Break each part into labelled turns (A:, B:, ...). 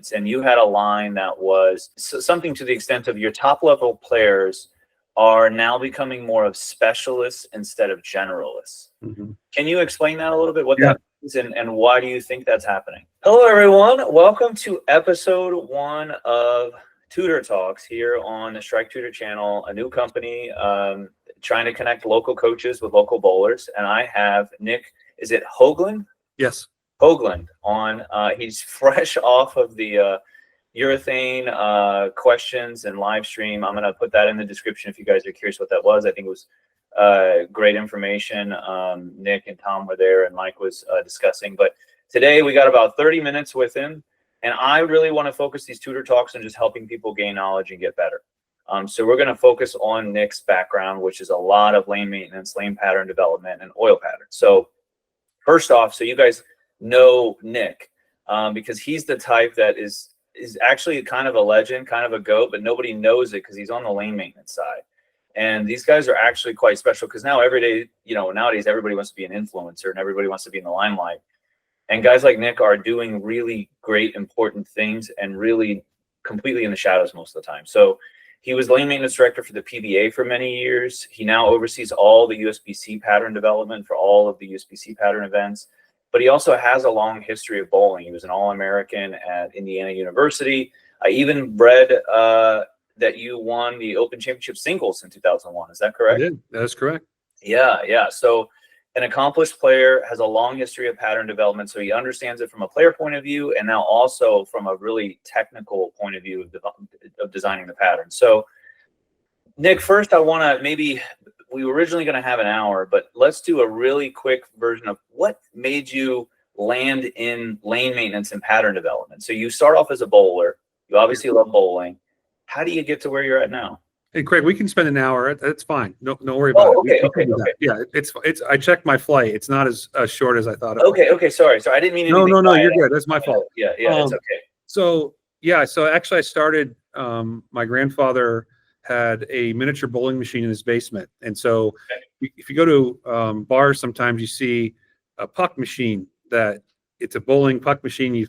A: maintenance, and you had a line that was something to the extent of your top level players are now becoming more of specialists instead of generalists.
B: Mm-hmm.
A: Can you explain that a little bit, what that is, and why do you think that's happening? Hello, everyone. Welcome to episode 1 of Tutor Talks here on the Strike Tutor channel, a new company trying to connect local coaches with local bowlers. And I have Nick, is it Hoagland?
B: Yes.
A: Hoagland on. He's fresh off of the Urethane questions and live stream. I'm going to put that in the description if you guys are curious what that was. I think it was great information. Nick and Tom were there and Mike was discussing. But today we got about 30 minutes with him. And I really want to focus these tutor talks on just helping people gain knowledge and get better. So we're going to focus on Nick's background, which is a lot of lane maintenance, lane pattern development, and oil patterns. So first off, so you guys know Nick because he's the type that is actually kind of a legend, kind of a GOAT, but nobody knows it because he's on the lane maintenance side. And these guys are actually quite special because now every day, nowadays everybody wants to be an influencer and everybody wants to be in the limelight. And guys like Nick are doing really great, important things and really completely in the shadows most of the time. So he was lane maintenance director for the PBA for many years. He now oversees all the USBC pattern development for all of the USBC pattern events. But he also has a long history of bowling. He was an All-American at Indiana University. I even read that you won the Open Championship singles in 2001. Is that correct?
B: I did. That is correct.
A: Yeah. So an accomplished player has a long history of pattern development, so he understands it from a player point of view and now also from a really technical point of view of designing the pattern. So, Nick, first I want to we were originally going to have an hour, but let's do a really quick version of what made you land in lane maintenance and pattern development. So you start off as a bowler. You obviously love bowling. How do you get to where you're at now?
B: Hey, Craig, we can spend an hour. That's fine. No worry about it.
A: Okay.
B: Yeah, it's. I checked my flight. It's not as short as I thought it was.
A: Okay. Sorry. I didn't mean anything.
B: No, you're good. That's my fault.
A: Yeah, it's okay.
B: So actually I started, my grandfather had a miniature bowling machine in his basement. And so if you go to bars, sometimes you see a puck machine it's a bowling puck machine. You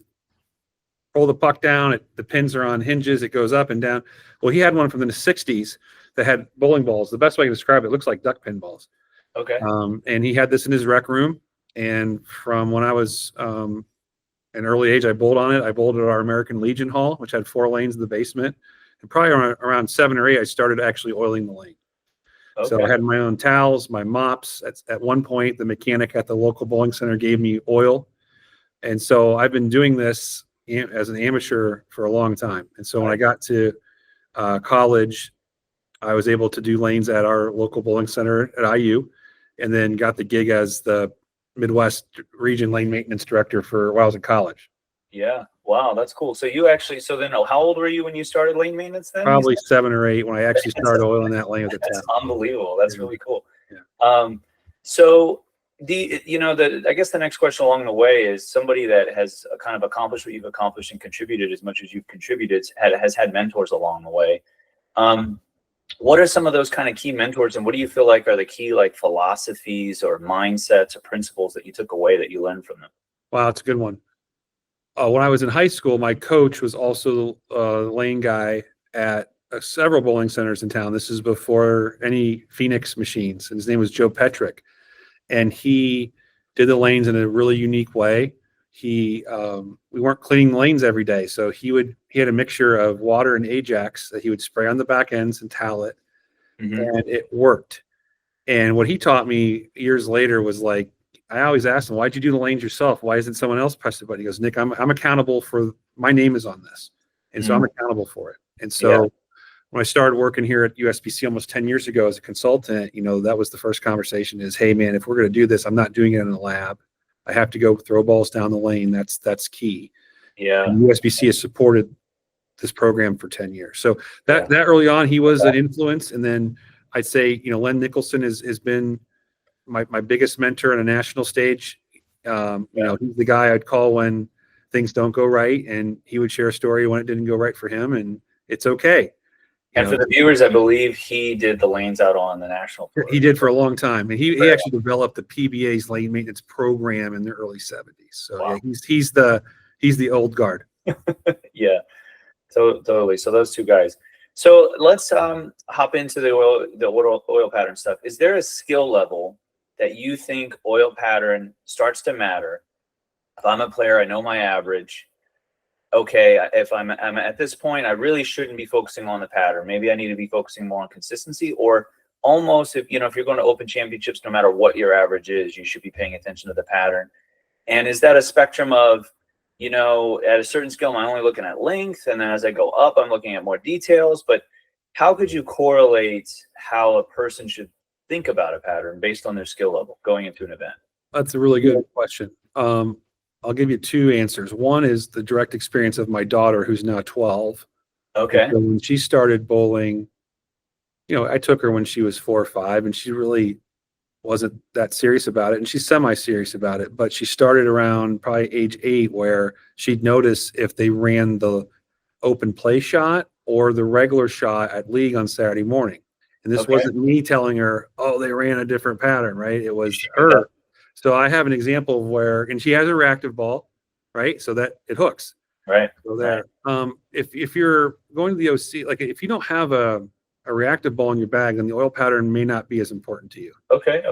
B: pull the puck down, the pins are on hinges, it goes up and down. Well, he had one from the 60s that had bowling balls. The best way to describe it looks like duck pin balls.
A: Okay.
B: And he had this in his rec room. And from when I was an early age, I bowled on it. I bowled at our American Legion Hall, which had 4 lanes in the basement. And probably around 7 or 8, I started actually oiling the lane. Okay. So I had my own towels, my mops. At one point, the mechanic at the local bowling center gave me oil. And so I've been doing this as an amateur for a long time. And so when I got to college, I was able to do lanes at our local bowling center at IU, and then got the gig as the Midwest region lane maintenance director while I was in college.
A: Yeah. Wow. That's cool. So then how old were you when you started lane maintenance then?
B: Probably 7 or 8 when I actually started oiling that lane with the
A: That's
B: towel.
A: unbelievable. That's really cool.
B: Yeah.
A: So I guess the next question along the way is somebody that has kind of accomplished what you've accomplished and contributed as much as you've contributed has had mentors along the way. What are some of those kind of key mentors, and what do you feel like are the key philosophies or mindsets or principles that you took away that you learned from them?
B: Wow, that's a good one. When I was in high school, my coach was also a lane guy at several bowling centers in town. This is before any Phoenix machines, and his name was Joe Petrick. And he did the lanes in a really unique way. We weren't cleaning lanes every day, so he had a mixture of water and Ajax that he would spray on the back ends and towel it, and it worked. And what he taught me years later was I always asked him, "Why'd you do the lanes yourself? Why isn't someone else press the button?" He goes, "Nick, I'm accountable for my name is on this, and so I'm accountable for it." And so when I started working here at USBC almost 10 years ago as a consultant, that was the first conversation is, hey man, if we're going to do this, I'm not doing it in a lab. I have to go throw balls down the lane. That's key.
A: Yeah.
B: And USBC has supported this program for 10 years. So that early on, he was an influence. And then I'd say, Len Nicholson has been my biggest mentor on a national stage. He's the guy I'd call when things don't go right, and he would share a story when it didn't go right for him, and it's okay.
A: And for the viewers, I believe he did the lanes out on the national tour.
B: He did for a long time, and he actually developed the PBA's lane maintenance program in the early 70s. So wow. He's the old guard.
A: Yeah, totally. So those two guys. So let's hop into the oil pattern stuff. Is there a skill level that you think oil pattern starts to matter? If I'm a player, I know my average. Okay, if I'm at this point, I really shouldn't be focusing on the pattern. Maybe I need to be focusing more on consistency, or almost if you're going to open championships, no matter what your average is, you should be paying attention to the pattern. And is that a spectrum of, at a certain skill, I'm only looking at length, and then as I go up, I'm looking at more details? But how could you correlate how a person should think about a pattern based on their skill level going into an event?
B: That's a really good question. I'll give you two answers. One is the direct experience of my daughter, who's now 12.
A: Okay.
B: So when she started bowling, I took her when she was 4 or 5, and she really wasn't that serious about it, and she's semi-serious about it. But she started around probably age 8, where she'd notice if they ran the open play shot or the regular shot at league on Saturday morning. And this wasn't me telling her, oh, they ran a different pattern, right? It was her. So I have an example of where, and she has a reactive ball, right? So that it hooks.
A: Right.
B: So there. If you're going to the OC, like if you don't have a reactive ball in your bag, then the oil pattern may not be as important to you.
A: Okay.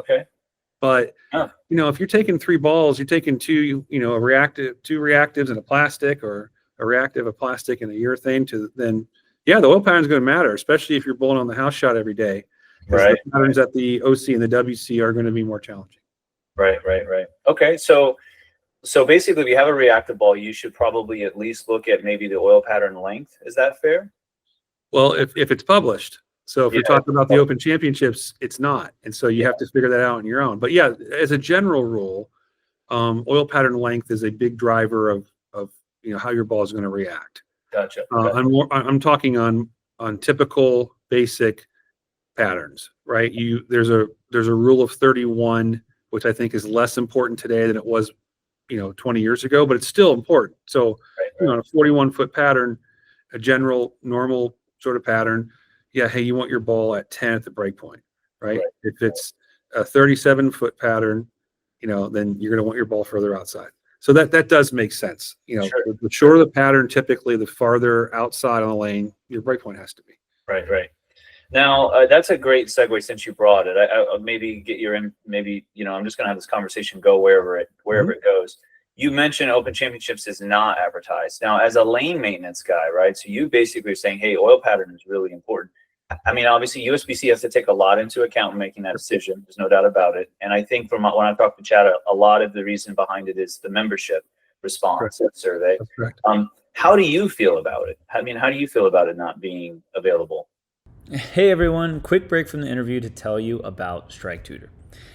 B: But if you're taking 3 balls, you're taking two reactives and a plastic, or a reactive, a plastic, and a urethane, then the oil pattern is going to matter, especially if you're bowling on the house shot every day.
A: Right.
B: The patterns at the OC and the WC are going to be more challenging.
A: Right. Okay, so basically, if you have a reactive ball, you should probably at least look at maybe the oil pattern length. Is that fair?
B: Well, if it's published. So if you're talking about the Open Championships, it's not. And so you have to figure that out on your own. But yeah, as a general rule, oil pattern length is a big driver of how your ball is going to react.
A: Gotcha.
B: I'm talking on typical basic patterns, right? There's a rule of 31, which I think is less important today than it was 20 years ago, but it's still important. So on a 41-foot pattern, a general normal sort of pattern, hey, you want your ball at 10 at the break point, right? If it's a 37-foot pattern, then you're going to want your ball further outside. So that does make sense. The shorter the pattern, typically the farther outside on the lane your break point has to be.
A: Right. Now, that's a great segue since you brought it. I'll maybe get your I'm just going to have this conversation go wherever it goes. You mentioned Open Championships is not advertised. Now, as a lane maintenance guy, right? So you basically are saying, hey, oil pattern is really important. I mean, obviously, USBC has to take a lot into account in making that decision. There's no doubt about it. And I think when I've talked to Chad, a lot of the reason behind it is the membership response survey.
B: That's correct.
A: How do you feel about it? How do you feel about it not being available?
C: Hey everyone, quick break from the interview to tell you about Strike Tutor.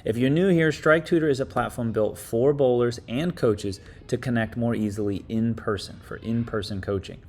C: If you're new here, Strike Tutor is a platform built for bowlers and coaches to connect more easily in person for in-person coaching.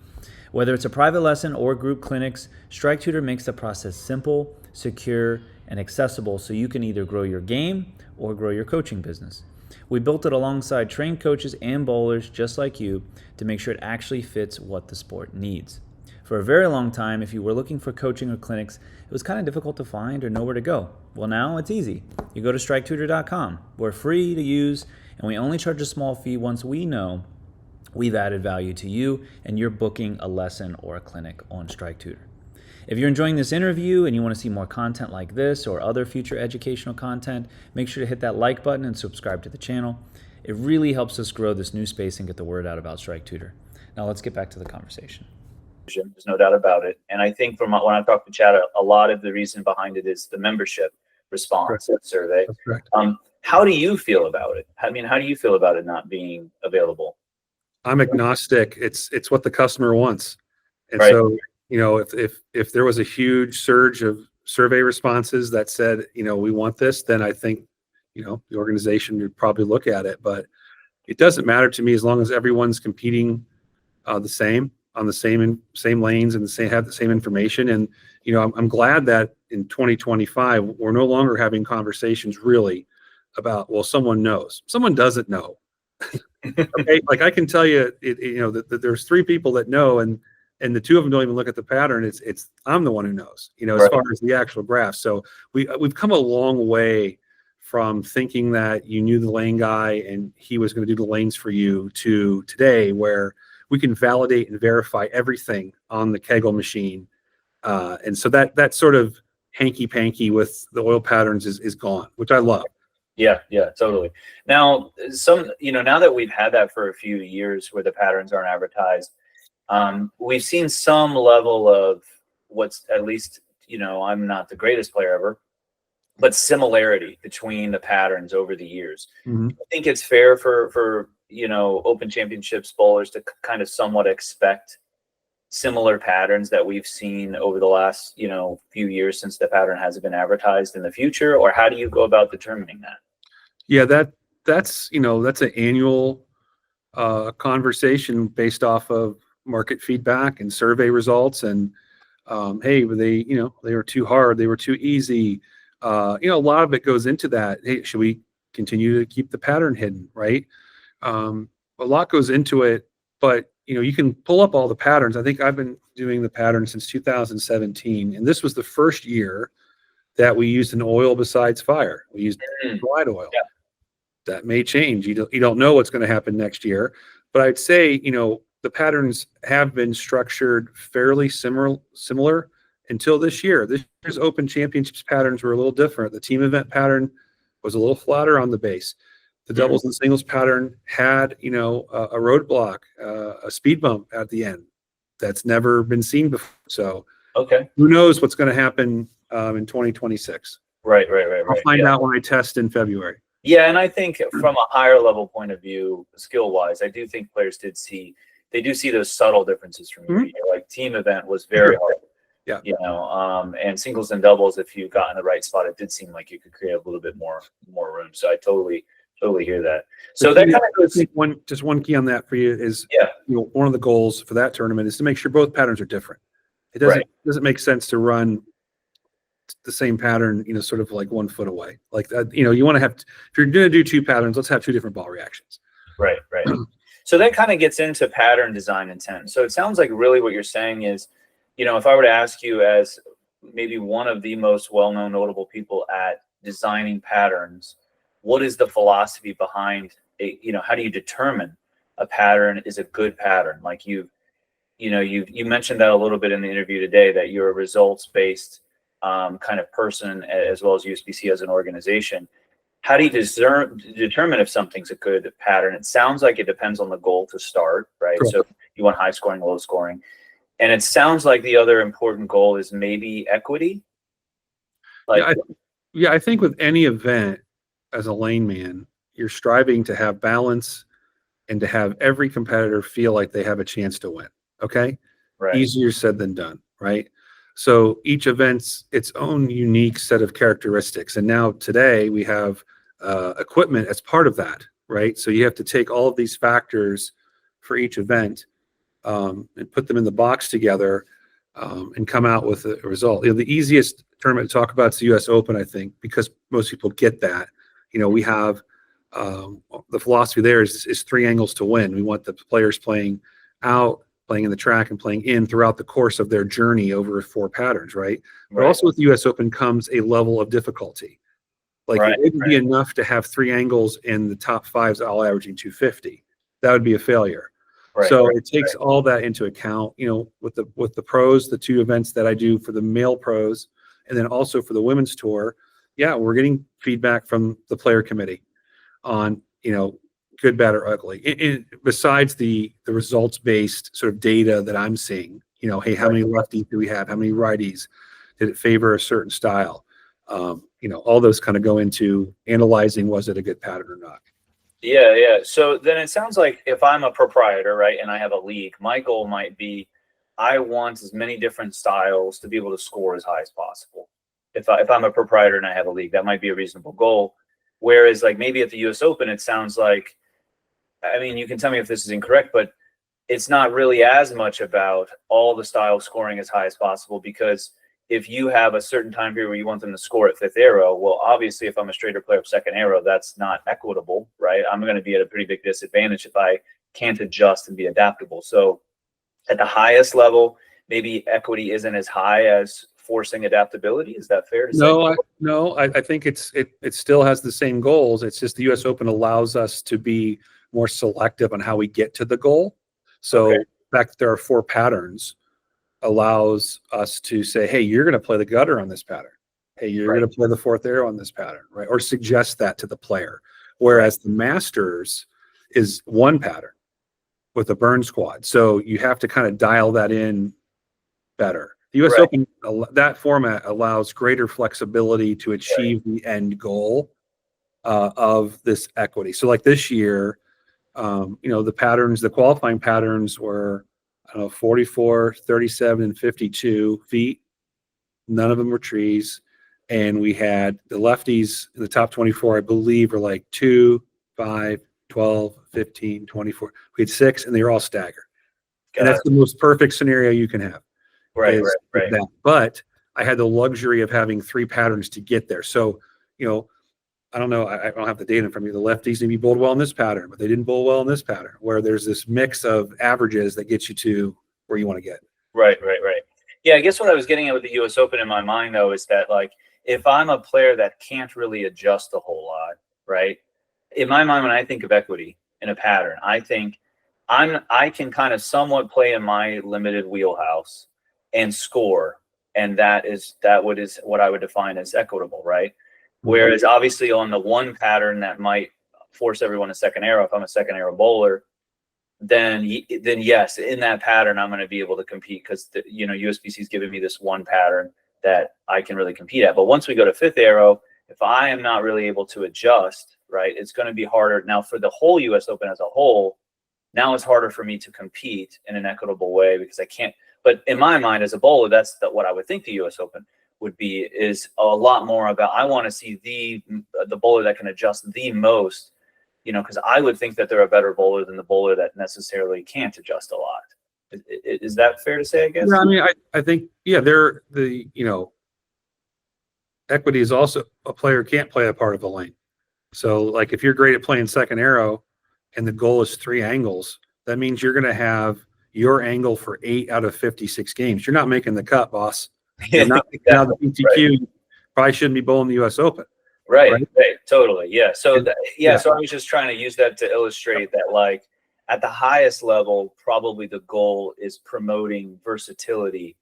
C: Whether it's a private lesson or group clinics, Strike Tutor makes the process simple, secure, and accessible so you can either grow your game or grow your coaching business. We built it alongside trained coaches and bowlers just like you to make sure it actually fits what the sport needs. For a very long time, if you were looking for coaching or clinics, it was kind of difficult to find or know where to go. Well, now it's easy. You go to striketutor.com. We're free to use, and we only charge a small fee once we know we've added value to you and you're booking a lesson or a clinic on Strike Tutor. If you're enjoying this interview and you want to see more content like this or other future educational content, make sure to hit that like button and subscribe to the channel. It really helps us grow this new space and get the word out about Strike Tutor. Now let's get back to the conversation.
A: There's no doubt about it. And I think when I've talked to Chad, a lot of the reason behind it is the membership response survey.
B: That's correct.
A: How do you feel about it? How do you feel about it not being available?
B: I'm agnostic. It's what the customer wants. And so, if there was a huge surge of survey responses that said, we want this, then I think, the organization would probably look at it. But it doesn't matter to me as long as everyone's competing the same on the same lanes and have the same information. And, I'm glad that in 2025, we're no longer having conversations really about, well, someone knows. Someone doesn't know. Okay, like I can tell you, that there's 3 people that know, and the 2 of them don't even look at the pattern. It's I'm the one who knows, as far as the actual graph. So we've come a long way from thinking that you knew the lane guy and he was going to do the lanes for you to today, where we can validate and verify everything on the Kegel machine. And so that sort of hanky-panky with the oil patterns is gone, which I love.
A: Yeah, totally. Now, now that we've had that for a few years where the patterns aren't advertised, we've seen some level of what's, at least, I'm not the greatest player ever, but similarity between the patterns over the years.
B: Mm-hmm.
A: I think it's fair for Open Championships bowlers to kind of somewhat expect similar patterns that we've seen over the last, few years since the pattern hasn't been advertised in the future, or how do you go about determining that?
B: Yeah, that's an annual conversation based off of market feedback and survey results. And hey, they were too hard, they were too easy. A lot of it goes into that. Hey, should we continue to keep the pattern hidden, right? A lot goes into it, but you can pull up all the patterns. I think I've been doing the pattern since 2017, and this was the first year that we used an oil besides fire. We used light oil.
A: Yeah.
B: That may change. You don't know what's going to happen next year, but I'd say the patterns have been structured fairly similar until this year. This year's Open Championships patterns were a little different. The team event pattern was a little flatter on the base. The doubles and singles pattern had, a roadblock, a speed bump at the end. That's never been seen before. So
A: okay,
B: who knows what's going to happen in 2026?
A: Right.
B: I'll find out when I test in February.
A: Yeah, and I think from a higher level point of view, skill-wise, I do think players do see those subtle differences from year to year. Like team event was very hard.
B: Yeah.
A: And singles and doubles, if you got in the right spot, it did seem like you could create a little bit more room. So I totally hear that. So that kind of goes.
B: Just one key on that for you is,
A: yeah,
B: one of the goals for that tournament is to make sure both patterns are different. It doesn't make sense to run the same pattern, sort of like 1 foot away. Like that, you want to have, if you're going to do two patterns, let's have two different ball reactions.
A: Right. So that kind of gets into pattern design intent. So it sounds like really what you're saying is, if I were to ask you as maybe one of the most well-known notable people at designing patterns, what is the philosophy behind how do you determine a pattern is a good pattern? Like you mentioned that a little bit in the interview today, that you're a results-based kind of person, as well as USBC as an organization. How do you determine if something's a good pattern? It sounds like it depends on the goal to start, right?
B: Correct.
A: So you want high scoring, low scoring. And it sounds like the other important goal is maybe equity.
B: I think with any event as a lane man, you're striving to have balance and to have every competitor feel like they have a chance to win. Okay.
A: Right.
B: Easier said than done. Right. So each event's its own unique set of characteristics. And now today we have equipment as part of that. Right. So you have to take all of these factors for each event and put them in the box together and come out with a result. The easiest tournament to talk about is the US Open, I think, because most people get that. We have the philosophy there is three angles to win. We want the players playing out, playing in the track, and playing in throughout the course of their journey over 4 patterns, right? But also with the US Open comes a level of difficulty. Like it wouldn't be enough to have 3 angles in the top 5s all averaging 250. That would be a failure. So it takes all that into account, with the pros, the 2 events that I do for the male pros, and then also for the women's tour. Yeah, we're getting feedback from the player committee on, good, bad, or ugly. Besides the results-based sort of data that I'm seeing, hey, how many lefties do we have? How many righties? Did it favor a certain style? All those kind of go into analyzing, was it a good pattern or not?
A: Yeah. So then it sounds like if I'm a proprietor, right, and I have a league, my goal might be I want as many different styles to be able to score as high as possible. If I'm a proprietor and I have a league, that might be a reasonable goal. Whereas like maybe at the US Open, it sounds like, I mean, you can tell me if this is incorrect, but it's not really as much about all the styles scoring as high as possible, because if you have a certain time period where you want them to score at 5th arrow, well, obviously if I'm a straighter player of 2nd arrow, that's not equitable, right? I'm going to be at a pretty big disadvantage if I can't adjust and be adaptable. So at the highest level, maybe equity isn't as high as forcing adaptability. Is that fair to say?
B: No, I think it still has the same goals. It's just the US Open allows us to be more selective on how we get to the goal. So
A: Okay.
B: the fact that there are 4 patterns allows us to say, hey, you're going to play the gutter on this pattern. Hey, you're
A: Right.
B: going to play the 4th arrow on this pattern, right? Or suggest that to the player. Whereas the Masters is 1 pattern with a burn squad. So you have to kind of dial that in better. The US
A: Right.
B: Open, that format allows greater flexibility to achieve the end goal of this equity. So like this year, the patterns, the qualifying patterns were, I don't know, 44, 37, and 52 feet. None of them were trees. And we had the lefties in the top 24, I believe, were like 2, 5, 12, 15, 24. We had 6, and they were all staggered. And that's the most perfect scenario you can have.
A: Right.
B: That. But I had the luxury of having 3 patterns to get there. So, I don't know. I don't have the data from you. The lefties maybe bowled well in this pattern, but they didn't bowl well in this pattern, where there's this mix of averages that gets you to where you want to get.
A: Right. Yeah, I guess what I was getting at with the US Open in my mind, though, is that, like, if I'm a player that can't really adjust a whole lot, right? In my mind, when I think of equity in a pattern, I think I can kind of somewhat play in my limited wheelhouse and score, and that is what I would define as equitable, right? Whereas obviously on the one pattern that might force everyone a second arrow, if I'm a second arrow bowler, then yes, in that pattern I'm going to be able to compete, because USBC is giving me this one pattern that I can really compete at. But once we go to 5th arrow, if I am not really able to adjust, right, it's going to be harder. Now for the whole US Open as a whole, now it's harder for me to compete in an equitable way, because I can't. But in my mind as a bowler, that's what I would think the US Open would be, is a lot more about, I want to see the bowler that can adjust the most, because I would think that they're a better bowler than the bowler that necessarily can't adjust a lot. Is that fair to say, I guess?
B: Yeah, I mean, I think, they're equity is also, a player can't play a part of a lane. So like if you're great at playing second arrow and the goal is 3 angles, that means you're going to have your angle for 8 out of 56 games. You're not making the cut, boss. You're not making out the PTQ.
A: Right.
B: You probably shouldn't be bowling the US Open.
A: Right. Totally. Yeah. So
B: Yeah.
A: So I was just trying to use that to illustrate that, like, at the highest level, probably the goal is promoting versatility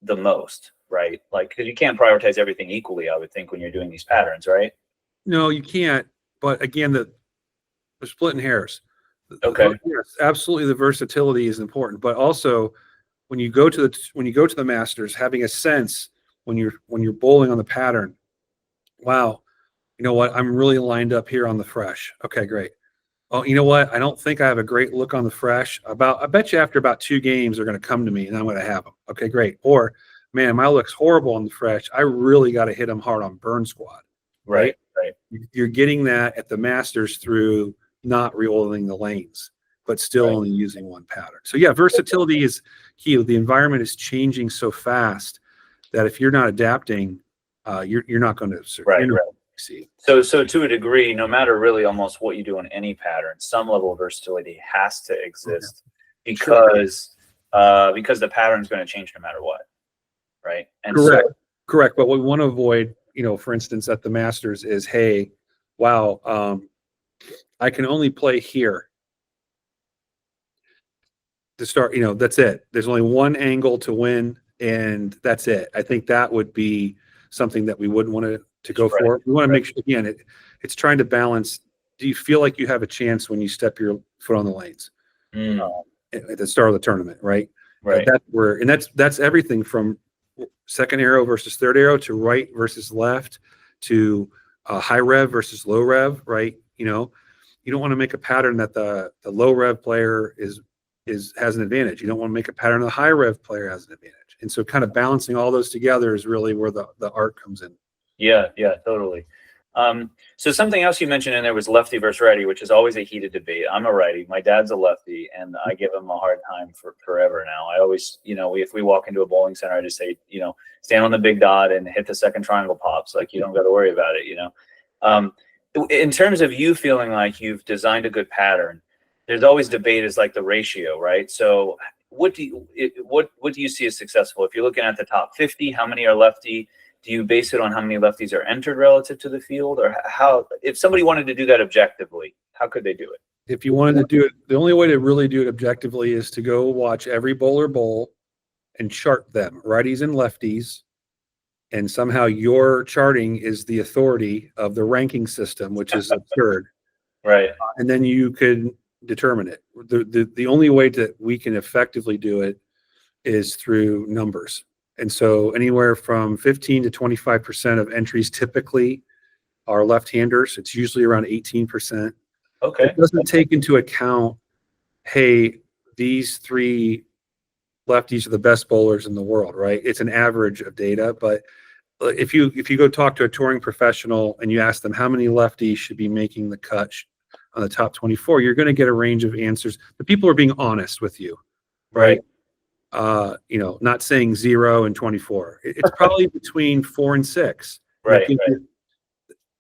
A: the most, right? Like, because you can't prioritize everything equally, I would think, when you're doing these patterns, right?
B: No, you can't. But again, they're splitting hairs.
A: Okay.
B: Yes, absolutely. The versatility is important, but also when you go to the Masters, having a sense when you're bowling on the pattern, wow, you know what? I'm really lined up here on the fresh. Okay, great. Oh, you know what? I don't think I have a great look on the fresh. I bet you after about 2 games, they're going to come to me and I'm going to have them. Okay, great. Or, man, my look's horrible on the fresh. I really got to hit them hard on burn squad. Right. You're getting that at the Masters through not re-oiling the lanes, but still only using one pattern. So yeah, versatility is key. The environment is changing so fast that if you're not adapting, you're not going to succeed.
A: So to a degree, no matter really almost what you do in any pattern, some level of versatility has to exist, because the pattern is going to change no matter what, right? And
B: Correct. But what we want to avoid, for instance, at the Masters is, hey, wow, I can only play here to start. That's it. There's only one angle to win, and that's it. I think that would be something that we wouldn't want to go for. We want to make sure, again, it's trying to balance. Do you feel like you have a chance when you step your foot on the lanes at the start of the tournament, right? That's everything from second arrow versus third arrow to right versus left to high rev versus low rev, right? You don't want to make a pattern that the low rev player has an advantage. You don't want to make a pattern the high rev player has an advantage. And so kind of balancing all those together is really where the art comes in. Yeah,
A: totally. So something else you mentioned in there was lefty versus righty, which is always a heated debate. I'm a righty. My dad's a lefty, and I give him a hard time for forever now. I always, if we walk into a bowling center, I just say, stand on the big dot and hit the second triangle pops. Like, you don't got to worry about it, In terms of you feeling like you've designed a good pattern, there's always debate is like the ratio, right? So what do you see as successful? If you're looking at the top 50, how many are lefty? Do you base it on how many lefties are entered relative to the field, or how, if somebody wanted to do that objectively, how could they do it?
B: if you wanted to do it, the only way to really do it objectively is to go watch every bowler bowl and chart them, righties and lefties. And somehow your charting is the authority of the ranking system, which is absurd.
A: Right.
B: And then you could determine it. The only way that we can effectively do it is through numbers. And so anywhere from 15 to 25% of entries typically are left-handers. It's usually around 18%.
A: Okay.
B: It doesn't take into account, hey, these three lefties are the best bowlers in the world, right? It's an average of data, but if you go talk to a touring professional and you ask them how many lefties should be making the cut on the top 24, you're going to get a range of answers. The people are being honest with you, right? Not saying 0 and 24. It's probably between 4 and 6.
A: Right.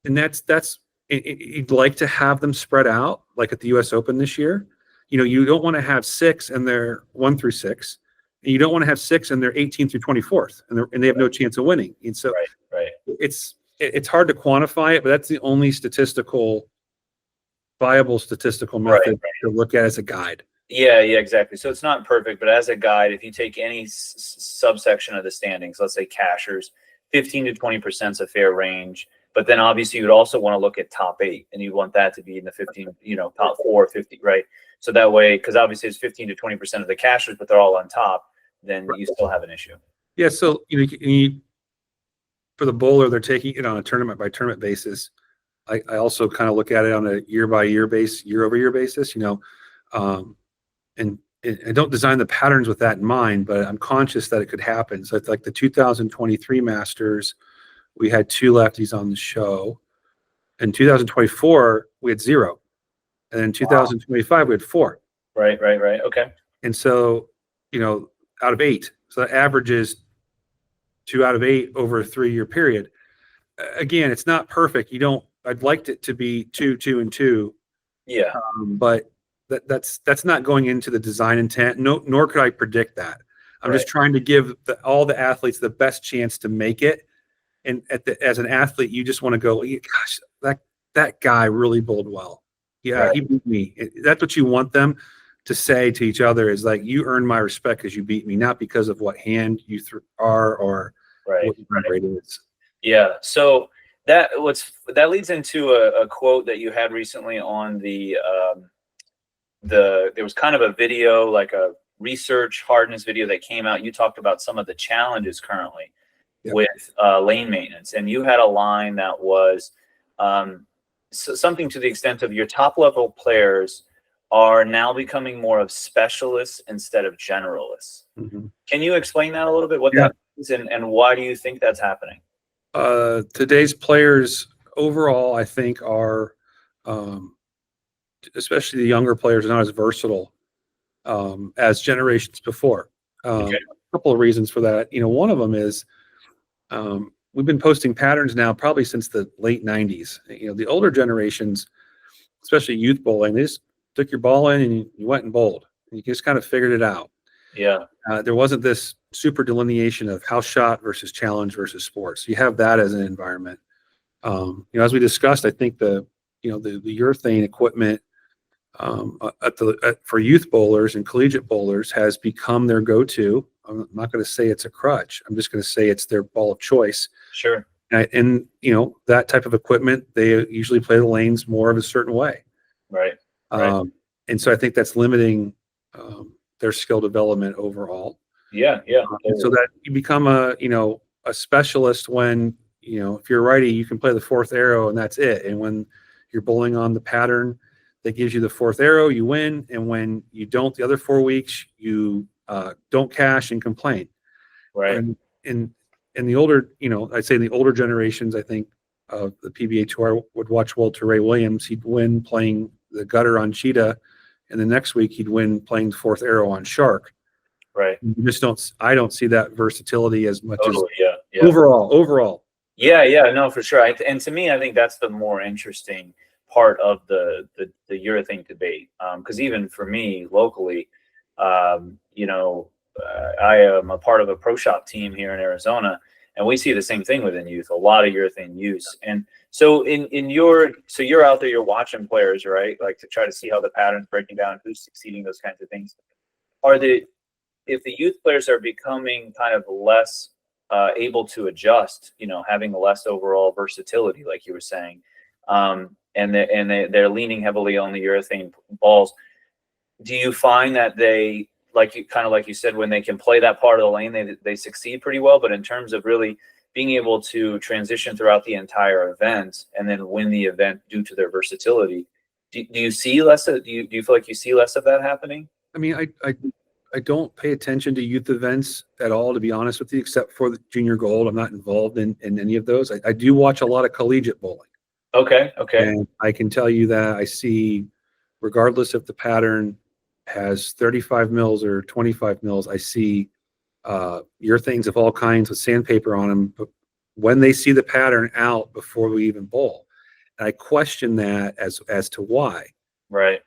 B: And that's you'd like to have them spread out, like at the U.S. Open this year. You don't want to have 6 and they're 1 through 6. And you don't want to have 6 and they're 18 through 24th, and they have no chance of winning. And so it's hard to quantify it, but that's the only viable statistical method to look at as a guide.
A: Yeah, exactly. So it's not perfect, but as a guide, if you take any subsection of the standings, let's say cashers, 15 to 20% is a fair range. But then obviously you'd also want to look at top 8, and you want that to be in the 15, top 4, 50, right? So that way, because obviously it's 15 to 20% of the cashers, but they're all on top, then you still have an issue.
B: Yeah. So, for the bowler, they're taking it on a tournament by tournament basis. I also kind of look at it on a year by year year over year basis, and I don't design the patterns with that in mind, but I'm conscious that it could happen. So it's like the 2023 Masters, we had 2 lefties on the show. In 2024, we had 0. And in 2025, we had 4.
A: Right. Okay.
B: And so, out of 8. So that averages 2 out of 8 over a 3-year period. Again, it's not perfect. I'd liked it to be 2, 2, and 2.
A: Yeah.
B: But that's not going into the design intent. Nor could I predict that. I'm just trying to give all the athletes the best chance to make it. And as an athlete, you just want to go, gosh, that guy really bowled well. Yeah, he beat me. That's what you want them to say to each other, is like, you earned my respect because you beat me, not because of what hand you are or what your grade is. Yeah.
A: So that leads into a quote that you had recently on there was kind of a video, like a research hardness video that came out. You talked about some of the challenges currently with lane maintenance, and you had a line that was something to the extent of your top level players are now becoming more of specialists instead of generalists.
B: Mm-hmm.
A: Can you explain that a little bit, what that is, and why do you think that's happening?
B: Today's players overall, I think, are, especially the younger players, are not as versatile as generations before. A couple of reasons for that. One of them is we've been posting patterns now probably since the late 90s. The older generations, especially youth bowling, they just took your ball in and you went and bowled. And you just kind of figured it out.
A: Yeah.
B: There wasn't this super delineation of house shot versus challenge versus sports. You have that as an environment. As we discussed, I think the urethane equipment for youth bowlers and collegiate bowlers has become their go-to. I'm not going to say it's a crutch. I'm just going to say it's their ball of choice.
A: Sure.
B: And that type of equipment, they usually play the lanes more of a certain way.
A: Right.
B: And so I think that's limiting their skill development overall.
A: Yeah.
B: And so that you become a specialist when, if you're righty, you can play the 4th arrow and that's it. And when you're bowling on the pattern that gives you the 4th arrow, you win. And when you don't, the other 4 weeks, you don't cash and complain.
A: Right.
B: And in the older, I'd say in the older generations, I think of the PBA Tour would watch Walter Ray Williams. He'd win playing the gutter on Cheetah, and the next week he'd win playing the 4th arrow on Shark.
A: Right.
B: I don't see that versatility as much as overall.
A: Yeah, no, for sure. And to me, I think that's the more interesting part of the urethane debate. Because even for me locally, I am a part of a pro shop team here in Arizona, and we see the same thing within youth, a lot of urethane use. And So you're out there, you're watching players, right? Like to try to see how the pattern's breaking down, who's succeeding, those kinds of things. If the youth players are becoming kind of less able to adjust, having less overall versatility, like you were saying, and they're leaning heavily on the urethane balls, do you find that they, like you said, when they can play that part of the lane, they succeed pretty well? But in terms of really being able to transition throughout the entire event and then win the event due to their versatility, do you see less of, do you feel like you see less of that happening?
B: I mean, I don't pay attention to youth events at all, to be honest with you, except for the junior gold. I'm not involved in any of those. I do watch a lot of collegiate bowling.
A: Okay.
B: And I can tell you that I see, regardless if the pattern has 35 mils or 25 mils, I see urethanes of all kinds with sandpaper on them, but when they see the pattern out before we even bowl, I question that as to why.
A: Right.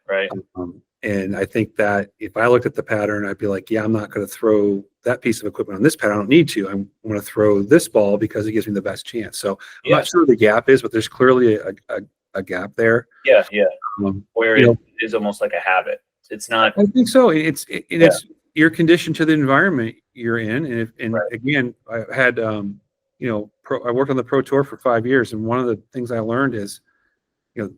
B: And I think that if I looked at the pattern, I'd be like, yeah, I'm not going to throw that piece of equipment on this pattern. I don't need to. I'm going to throw this ball because it gives me the best chance. So I'm not sure the gap is, but there's clearly a gap there.
A: Yeah. Where it is almost like a habit. It's not.
B: I think so. It's you're conditioned to the environment you're in. And again, I had, I worked on the Pro Tour for 5 years. And one of the things I learned is, you're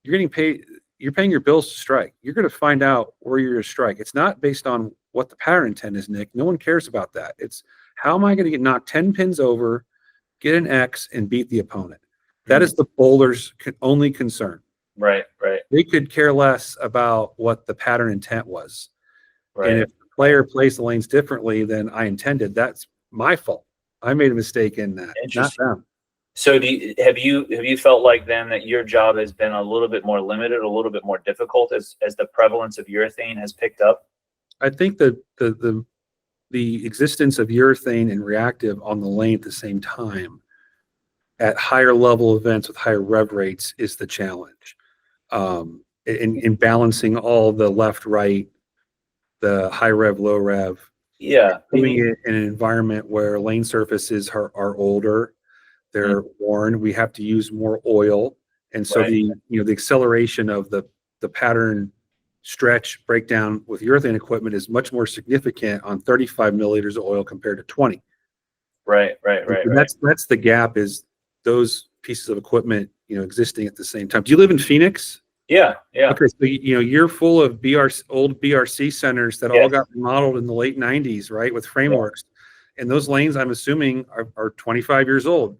B: getting paid. You're paying your bills to strike. You're going to find out where you're to strike. It's not based on what the pattern intent is, Nick. No one cares about that. It's how am I going to get knocked 10 pins over, get an X, and beat the opponent. That is the bowler's only concern.
A: Right.
B: They could care less about what the pattern intent was.
A: Right.
B: And if the player plays the lanes differently than I intended, that's my fault. I made a mistake in that, not them.
A: So have you felt like then that your job has been a little bit more limited, a little bit more difficult as the prevalence of urethane has picked up?
B: I think that the existence of urethane and reactive on the lane at the same time at higher level events with higher rev rates is the challenge. In balancing all the left, right, the high rev, low rev.
A: Yeah.
B: Doing it in an environment where lane surfaces are older. They're worn. We have to use more oil, and so the acceleration of the pattern stretch breakdown with urethane equipment is much more significant on 35 milliliters of oil compared to 20. Right. That's the gap, is those pieces of equipment existing at the same time. Do you live in Phoenix?
A: Yeah.
B: Okay, so you're full of old BRC centers that all got remodeled in the late 90s, right, with frameworks, and those lanes, I'm assuming, are 25 years old.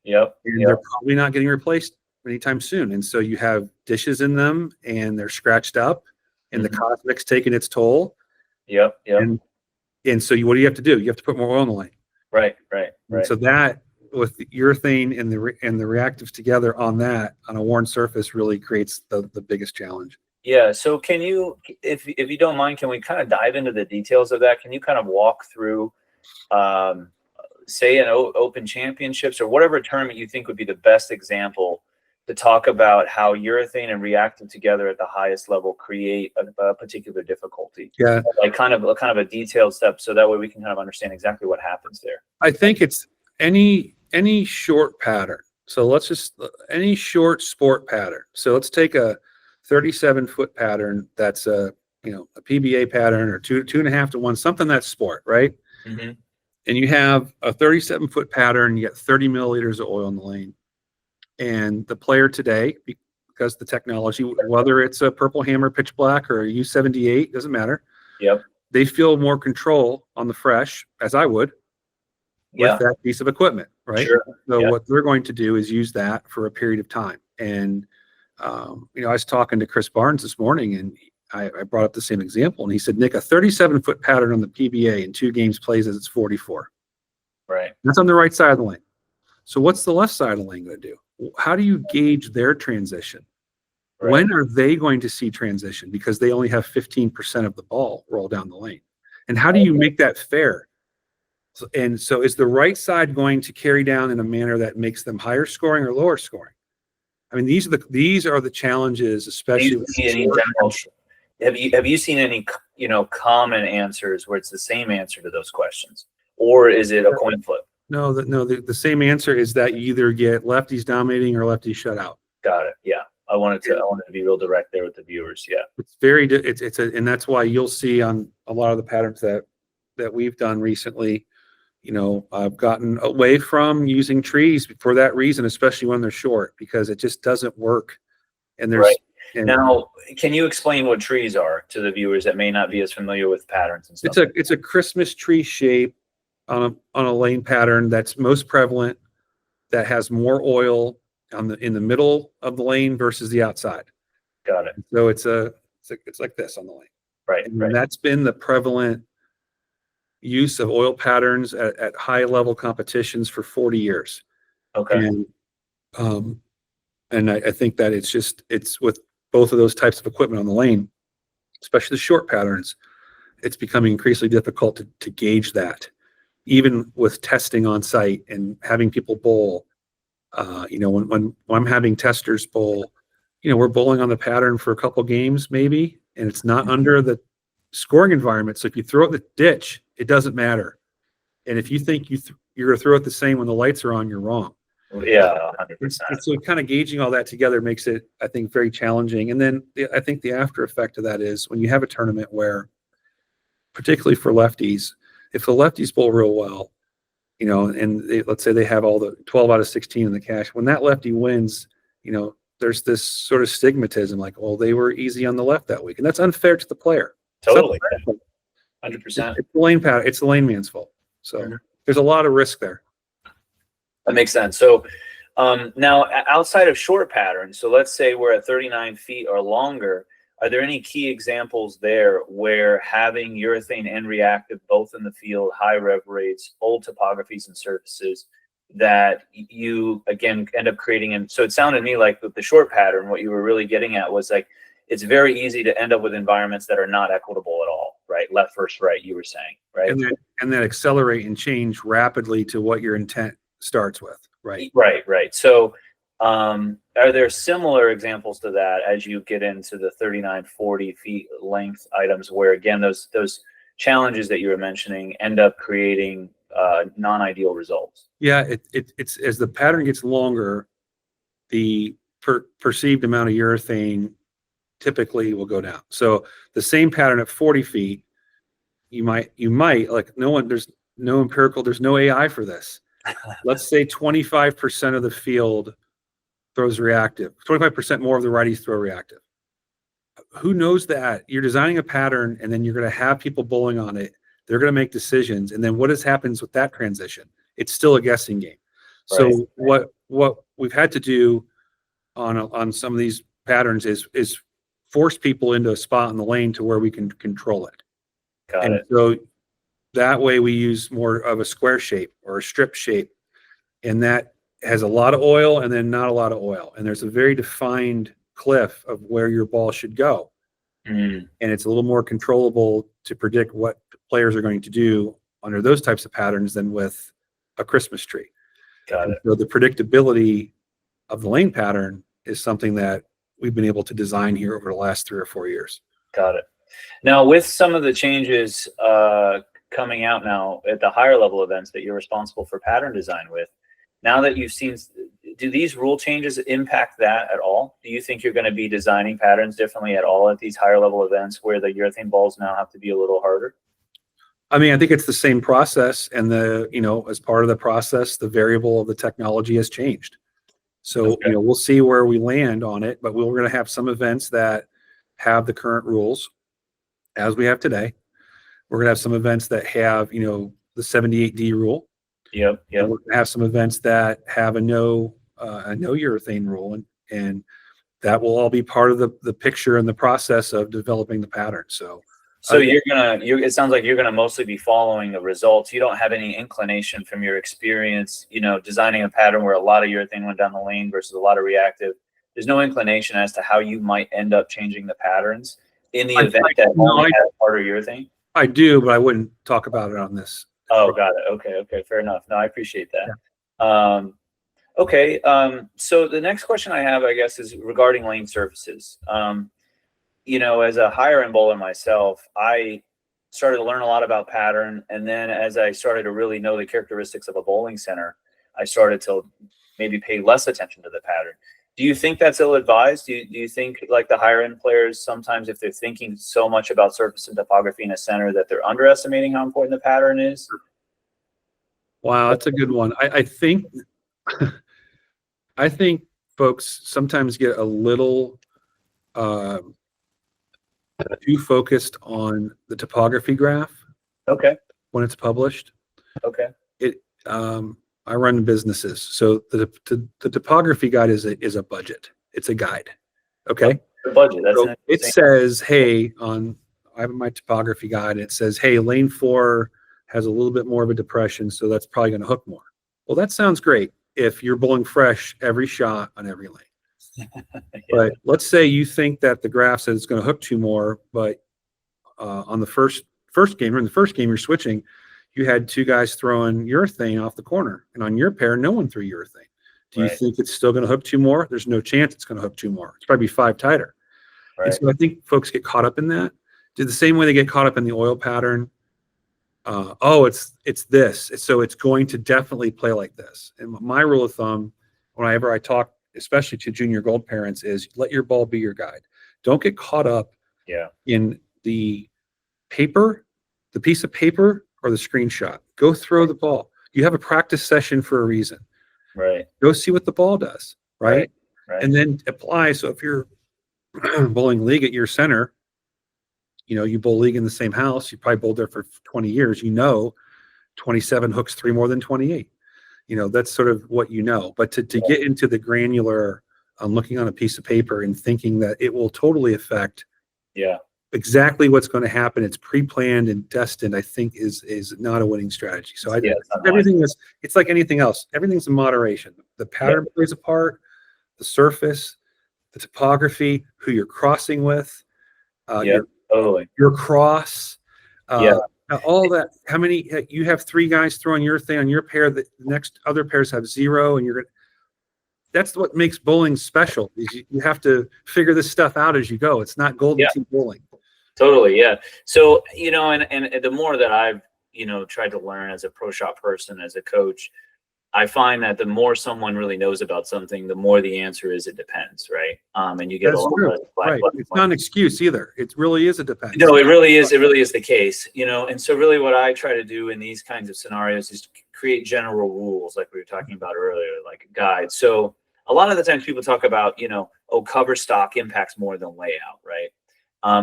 A: Yep.
B: And they're probably not getting replaced anytime soon. And so you have dishes in them and they're scratched up and the cosmic's taking its toll.
A: Yep.
B: And so what do you have to do? You have to put more oil in the lane.
A: Right.
B: And so that, with the urethane and the reactives together on a worn surface, really creates the biggest challenge.
A: Yeah. So can you, if you don't mind, can we kind of dive into the details of that? Can you kind of walk through, say, an Open Championships or whatever tournament you think would be the best example to talk about how urethane and reactive together at the highest level create a particular difficulty?
B: Yeah.
A: Like kind of a detailed step, so that way we can kind of understand exactly what happens there.
B: I think it's any short pattern. So let's just, any short sport pattern. So let's take a 37-foot pattern that's a PBA pattern, or 2.5 to 1, something that's sport, right?
A: Mm-hmm.
B: And you have a 37-foot pattern, you get 30 milliliters of oil in the lane. And the player today, because the technology, whether it's a Purple Hammer pitch black or a U78, doesn't matter.
A: Yep.
B: They feel more control on the fresh, as I would, with that piece of equipment, right?
A: Sure.
B: So what they're going to do is use that for a period of time. And, I was talking to Chris Barnes this morning, and I brought up the same example, and he said, Nick, a 37-foot pattern on the PBA in 2 games plays as it's 44.
A: Right.
B: That's on the right side of the lane. So what's the left side of the lane going to do? How do you gauge their transition? Right. When are they going to see transition? Because they only have 15% of the ball roll down the lane. And how do you make that fair? So is the right side going to carry down in a manner that makes them higher scoring or lower scoring? I mean, these are the challenges, especially with
A: Have you seen any common answers where it's the same answer to those questions, or is it a coin flip?
B: The same answer is that you either get lefties dominating or lefties shut out.
A: Got it. Yeah. I wanted to be real direct there with the viewers. Yeah.
B: And that's why you'll see on a lot of the patterns that we've done recently, I've gotten away from using trees for that reason, especially when they're short, because it just doesn't work. And
A: right. Now, can you explain what trees are to the viewers that may not be as familiar with patterns and stuff?
B: It's a Christmas tree shape on a lane pattern that's most prevalent, that has more oil in the middle of the lane versus the outside.
A: Got it.
B: So it's like this on the lane.
A: Right.
B: And
A: right.
B: that's been the prevalent use of oil patterns at high level competitions for 40 years.
A: Okay.
B: And I think that it's with both of those types of equipment on the lane, especially the short patterns, it's becoming increasingly difficult to gauge that, even with testing on site and having people bowl. When I'm having testers bowl, we're bowling on the pattern for a couple games maybe, and it's not under the scoring environment. So if you throw it in the ditch, it doesn't matter. And if you think you're going to throw it the same when the lights are on, you're wrong.
A: Yeah, 100%.
B: So kind of gauging all that together makes it, I think, very challenging. And then I think the after effect of that is when you have a tournament where, particularly for lefties, if the lefties bowl real well, and let's say they have all the 12 out of 16 in the cash, when that lefty wins, there's this sort of stigmatism, like, well, they were easy on the left that week, and that's unfair to the player.
A: Totally, 100%.
B: It's the lane pattern. It's the lane man's fault. So there's a lot of risk there.
A: That makes sense. So now, outside of short patterns, so let's say we're at 39 feet or longer, are there any key examples there where having urethane and reactive both in the field, high rev rates, old topographies and surfaces, that you, again, end up creating? And so it sounded to me like with the short pattern, what you were really getting at was like, it's very easy to end up with environments that are not equitable at all, right? Left versus right, you were saying, right?
B: And then accelerate and change rapidly to what your intent starts with, right?
A: Right. So are there similar examples to that as you get into the 39, 40 feet length items where, again, those challenges that you were mentioning end up creating non-ideal results?
B: Yeah, it's as the pattern gets longer, the perceived amount of urethane typically will go down. So the same pattern at 40 feet, you might like, there's no empirical, there's no AI for this. Let's say 25% of the field throws reactive. 25% more of the righties throw reactive. Who knows that? You're designing a pattern, and then you're going to have people bowling on it. They're going to make decisions, and then what happens with that transition? It's still a guessing game. Right. So what we've had to do on some of these patterns is force people into a spot in the lane to where we can control it.
A: Got it.
B: So that way we use more of a square shape or a strip shape, and that has a lot of oil and then not a lot of oil. And there's a very defined cliff of where your ball should go. And it's a little more controllable to predict what players are going to do under those types of patterns than with a Christmas tree.
A: Got it.
B: So the predictability of the lane pattern is something that we've been able to design here over the last 3 or 4 years.
A: Got it. Now, with some of the changes coming out now at the higher level events that you're responsible for pattern design with, now that you've seen, do these rule changes impact that at all? Do you think you're going to be designing patterns differently at all at these higher level events where the urethane balls now have to be a little harder?
B: I mean, I think it's the same process, and as part of the process, the variable of the technology has changed. So,
A: okay.
B: We'll see where we land on it, but we're going to have some events that have the current rules as we have today. We're going to have some events that have, the 78D rule.
A: Yep.
B: We're going to have some events that have a no urethane rule, and that will all be part of the picture and the process of developing the pattern. So
A: it sounds like you're gonna mostly be following the results. You don't have any inclination from your experience, designing a pattern where a lot of urethane went down the lane versus a lot of reactive. There's no inclination as to how you might end up changing the patterns in the event that only has harder urethane.
B: I do, but I wouldn't talk about it on this.
A: Oh, got it. Okay, fair enough. No, I appreciate that. Yeah. So the next question I have, I guess, is regarding lane surfaces. As a higher end bowler myself, I started to learn a lot about pattern. And then as I started to really know the characteristics of a bowling center, I started to maybe pay less attention to the pattern. Do you think that's ill-advised? Do you think like the higher end players, sometimes if they're thinking so much about surface and topography in a center that they're underestimating how important the pattern is?
B: Wow, that's a good one. I think I think folks sometimes get a little too focused on the topography graph
A: Okay.
B: when it's published.
A: Okay.
B: I run businesses, so the topography guide is a budget. It's a guide. Okay.
A: The budget. That's
B: So it says, hey, I have my topography guide. It says, hey, lane 4 has a little bit more of a depression, so that's probably going to hook more. Well, that sounds great if you're bowling fresh every shot on every lane.
A: Yeah.
B: But let's say you think that the graph says it's going to hook 2 more, but on the first game, or in the first game, you're switching. You had 2 guys throwing urethane off the corner, and on your pair, no one threw urethane. Do you think it's still going to hook 2 more? There's no chance it's going to hook 2 more. It's probably 5 tighter.
A: Right.
B: And so I think folks get caught up in that. Do the same way they get caught up in the oil pattern. It's this. So it's going to definitely play like this. And my rule of thumb, whenever I talk, especially to junior gold parents, is let your ball be your guide. Don't get caught up in the paper, the piece of paper, or the screenshot. Go throw the ball. You have a practice session for a reason.
A: Right.
B: Go see what the ball does. Right. And then apply. So if you're bowling league at your center, you bowl league in the same house, you probably bowled there for 20 years, 27 hooks 3 more than 28. That's sort of what But to get into the granular looking on a piece of paper and thinking that it will totally affect exactly what's going to happen, it's pre-planned and destined, I think is not a winning strategy. So it's like anything else. Everything's in moderation. The pattern plays a part, the surface, the topography, who you're crossing with, your cross, all that. How many you have 3 guys throwing urethane on your pair, the next other pairs have 0, and that's what makes bowling special. Is you have to figure this stuff out as you go. It's not golden tee bowling.
A: Totally. Yeah. So, and the more that I've, tried to learn as a pro shop person, as a coach, I find that the more someone really knows about something, the more the answer is it depends, right? And you get a lot of
B: right. It's not an excuse either. It really is a depends.
A: No, it really is. It really is the case, And so really what I try to do in these kinds of scenarios is to create general rules, like we were talking about earlier, like a guide. So a lot of the times people talk about, cover stock impacts more than layout, right?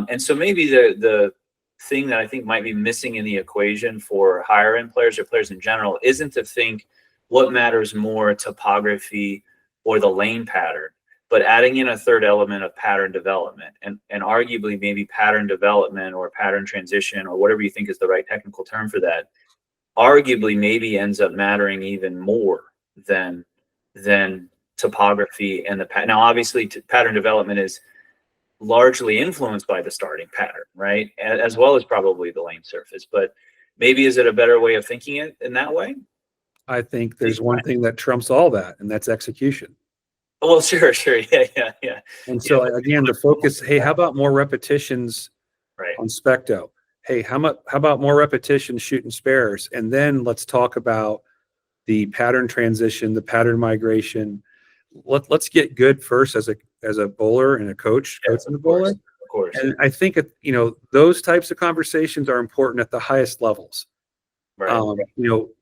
A: And so maybe the thing that I think might be missing in the equation for higher end players or players in general isn't to think what matters more, topography or the lane pattern, but adding in a third element of pattern development, and arguably maybe pattern development or pattern transition or whatever you think is the right technical term for that, arguably maybe ends up mattering even more than topography and the pattern. Now, obviously, pattern development is largely influenced by the starting pattern, right? As well as probably the lane surface, but maybe is it a better way of thinking it in that way?
B: I think there's one thing that trumps all that, and that's execution.
A: Well, sure. Yeah.
B: And so again, the focus, hey, how about more repetitions on Specto? Hey, how about more repetitions shooting spares? And then let's talk about the pattern transition, the pattern migration. Let's get good first as a bowler and a coach, coaching a bowler. Of
A: course.
B: And I think those types of conversations are important at the highest levels.
A: Right.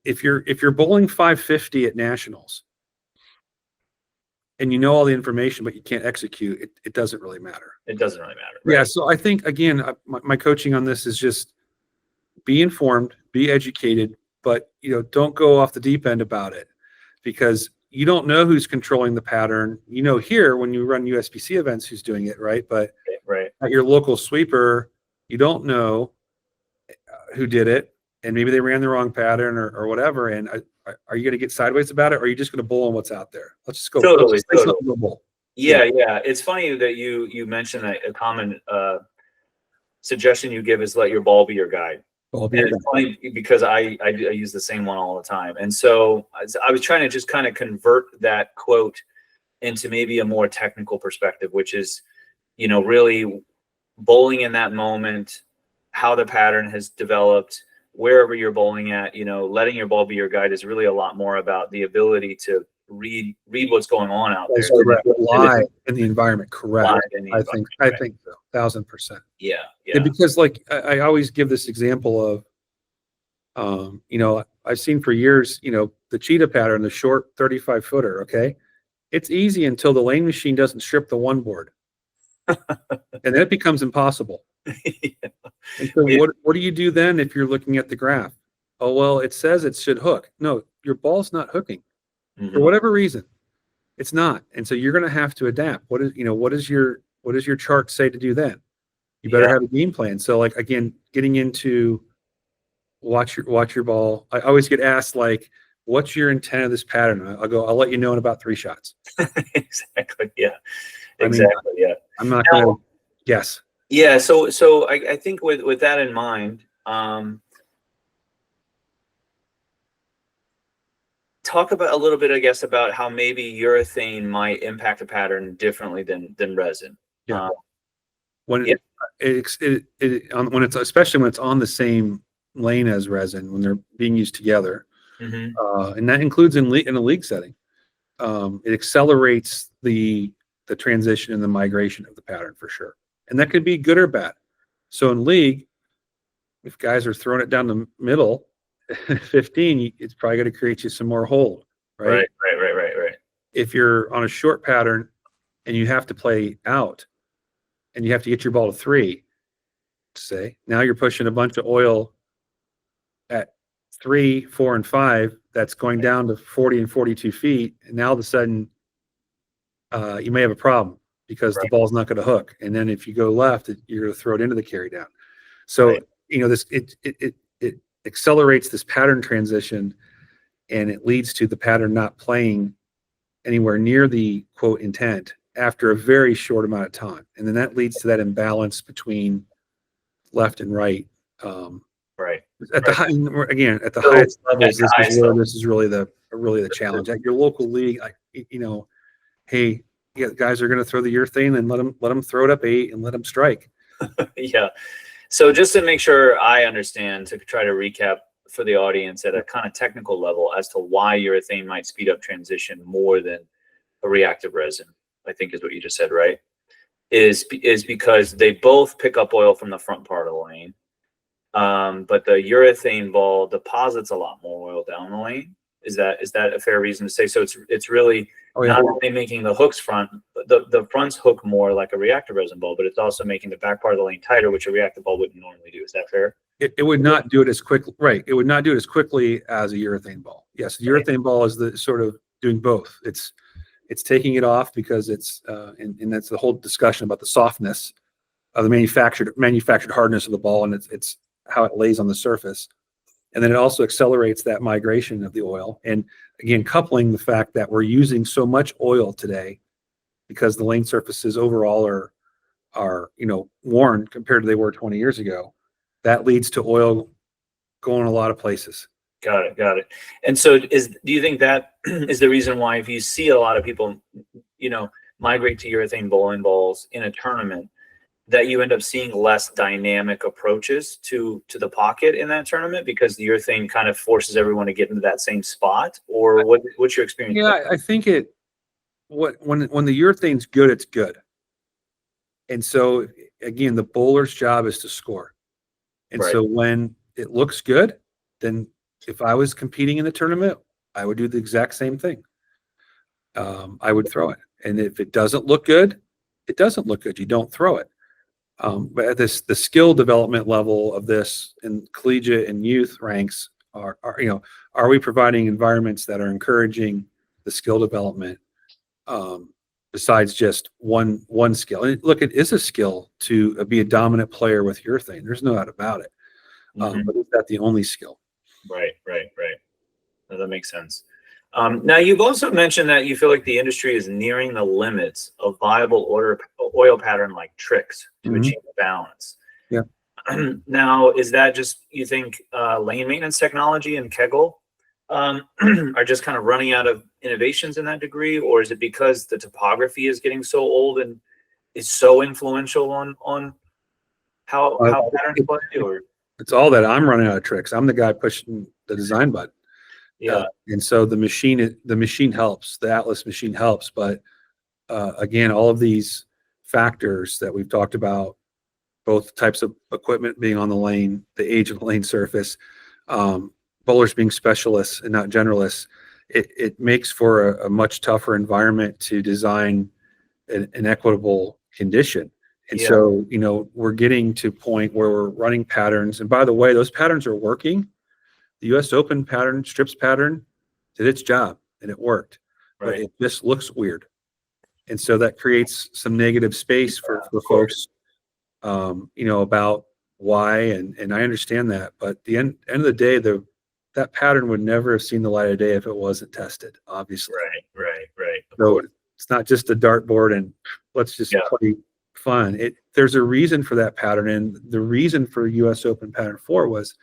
B: If you're bowling 550 at nationals and all the information, but you can't execute, it doesn't really matter.
A: It doesn't really matter.
B: Right? Yeah. So I think, again, my coaching on this is just be informed, be educated, but don't go off the deep end about it, because you don't know who's controlling the pattern. Here when you run USBC events, who's doing it, right? But at your local sweeper, you don't know who did it. And maybe they ran the wrong pattern or whatever. And are you going to get sideways about it, or are you just going to bowl on what's out there? Let's just go.
A: Totally.
B: Bowl.
A: Yeah. It's funny that you mentioned that a common suggestion you give is let your ball be your guide. It's funny because I use the same one all the time. And so I was trying to just kind of convert that quote into maybe a more technical perspective, which is, really bowling in that moment. how the pattern has developed, wherever you're bowling at, letting your ball be your guide is really a lot more about the ability to read what's going on out there.
B: Lie in the environment, correct. I think so, 1,000%.
A: Yeah.
B: And because like I always give this example of, I've seen for years, the cheetah pattern, the short 35 footer. Okay. It's easy until the lane machine doesn't strip the one board. And then it becomes impossible.
A: Yeah.
B: And so what do you do then if you're looking at the graph? Oh, well, it says it should hook. No, your ball's not hooking. For whatever reason, it's not. And so you're going to have to adapt. What does your chart say to do then? You better have a game plan. So like, again, getting into watch your ball. I always get asked like, what's your intent of this pattern? I'll let you know in about 3 shots.
A: Exactly. Yeah. Exactly. Yeah.
B: I'm not going to guess.
A: Yeah. So I think with that in mind, talk about a little bit, I guess, about how maybe urethane might impact a pattern differently than resin.
B: Yeah. When especially when it's on the same lane as resin, when they're being used together, and that includes in a league setting, it accelerates the transition and the migration of the pattern for sure, and that could be good or bad. So in league, if guys are throwing it down the middle, 15, it's probably going to create you some more hold, right?
A: Right.
B: If you're on a short pattern and you have to play out and you have to get your ball to 3, say, now you're pushing a bunch of oil at 3, 4, and 5 that's going down to 40 and 42 feet, and now all of a sudden you may have a problem because the ball's not going to hook, and then if you go left, you're going to throw it into the carry down. So this it accelerates this pattern transition, and it leads to the pattern not playing anywhere near the quote intent after a very short amount of time, and then that leads to that imbalance between left and right. At the highest levels, this is really the challenge at your local league. Hey, guys are going to throw the urethane, and let them throw it up 8 and let them strike.
A: Yeah. So just to make sure I understand, to try to recap for the audience at a kind of technical level as to why urethane might speed up transition more than a reactive resin, I think is what you just said, right? Is because they both pick up oil from the front part of the lane. But the urethane ball deposits a lot more oil down the lane. Is that a fair reason to say? So it's really not only making the hooks the fronts hook more like a reactive resin ball, but it's also making the back part of the lane tighter, which a reactive ball wouldn't normally do. Is that fair?
B: It would not do it as quickly, right? It would not do it as quickly as a urethane ball. Yes, the urethane ball is the sort of doing both. It's taking it off because it's and that's the whole discussion about the softness of the manufactured hardness of the ball, and it's how it lays on the surface. And then it also accelerates that migration of the oil. And again, coupling the fact that we're using so much oil today because the lane surfaces overall are worn compared to they were 20 years ago, that leads to oil going a lot of places.
A: Got it. And so do you think that is the reason why, if you see a lot of people, migrate to urethane bowling balls in a tournament, that you end up seeing less dynamic approaches to the pocket in that tournament because the urethane kind of forces everyone to get into that same spot? Or what's your experience?
B: Yeah, I think when the urethane's good, it's good. And so again, the bowler's job is to score. And so when it looks good, then if I was competing in the tournament, I would do the exact same thing. I would throw it. And if it doesn't look good, it doesn't look good. You don't throw it. But at the skill development level of this in collegiate and youth ranks are we providing environments that are encouraging the skill development besides just one skill? And look, it is a skill to be a dominant player with urethane. There's no doubt about it. But is that the only skill?
A: Right. No, that makes sense. Now, you've also mentioned that you feel like the industry is nearing the limits of viable oil pattern-like tricks to achieve balance.
B: Yeah.
A: Now, is that just, you think, lane maintenance technology and Kegel are just kind of running out of innovations in that degree, or is it because the topography is getting so old and is so influential on how patterns play, or
B: it's all that I'm running out of tricks. I'm the guy pushing the design button.
A: yeah,
B: And so the machine helps. The Atlas machine helps, but again, all of these factors that we've talked about, both types of equipment being on the lane, the age of the lane surface, bowlers being specialists and not generalists, it makes for a much tougher environment to design an equitable condition. And so, we're getting to a point where we're running patterns. And by the way, those patterns are working. The US Open pattern, strips pattern, did its job and it worked, but it just looks weird. And so that creates some negative space for folks, about why. And I understand that, but at the end of the day, that pattern would never have seen the light of day if it wasn't tested, obviously.
A: Right.
B: So it's not just a dartboard and let's just play fun. There's a reason for that pattern. And the reason for US Open pattern 4 was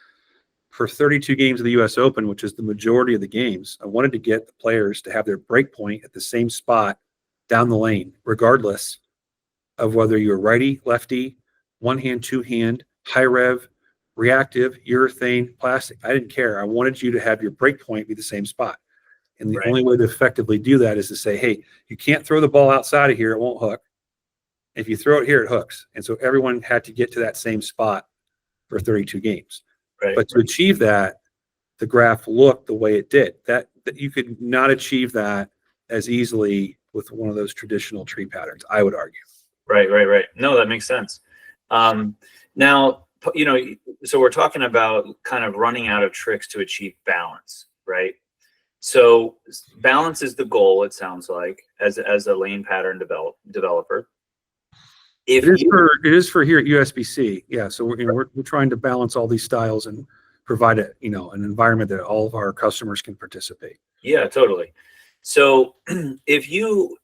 B: for 32 games of the US Open, which is the majority of the games, I wanted to get the players to have their break point at the same spot down the lane, regardless of whether you're righty, lefty, one hand, two hand, high rev, reactive, urethane, plastic. I didn't care. I wanted you to have your break point be the same spot. And the only way to effectively do that is to say, hey, you can't throw the ball outside of here. It won't hook. If you throw it here, it hooks. And so everyone had to get to that same spot for 32 games. But to achieve that, the graph looked the way it did. That you could not achieve that as easily with one of those traditional tree patterns, I would argue.
A: Right. No, that makes sense. Now, so we're talking about kind of running out of tricks to achieve balance, right? So balance is the goal, it sounds like, as a lane pattern developer.
B: It is for here at USBC. Yeah. So we're trying to balance all these styles and provide an environment that all of our customers can participate.
A: Yeah, totally. So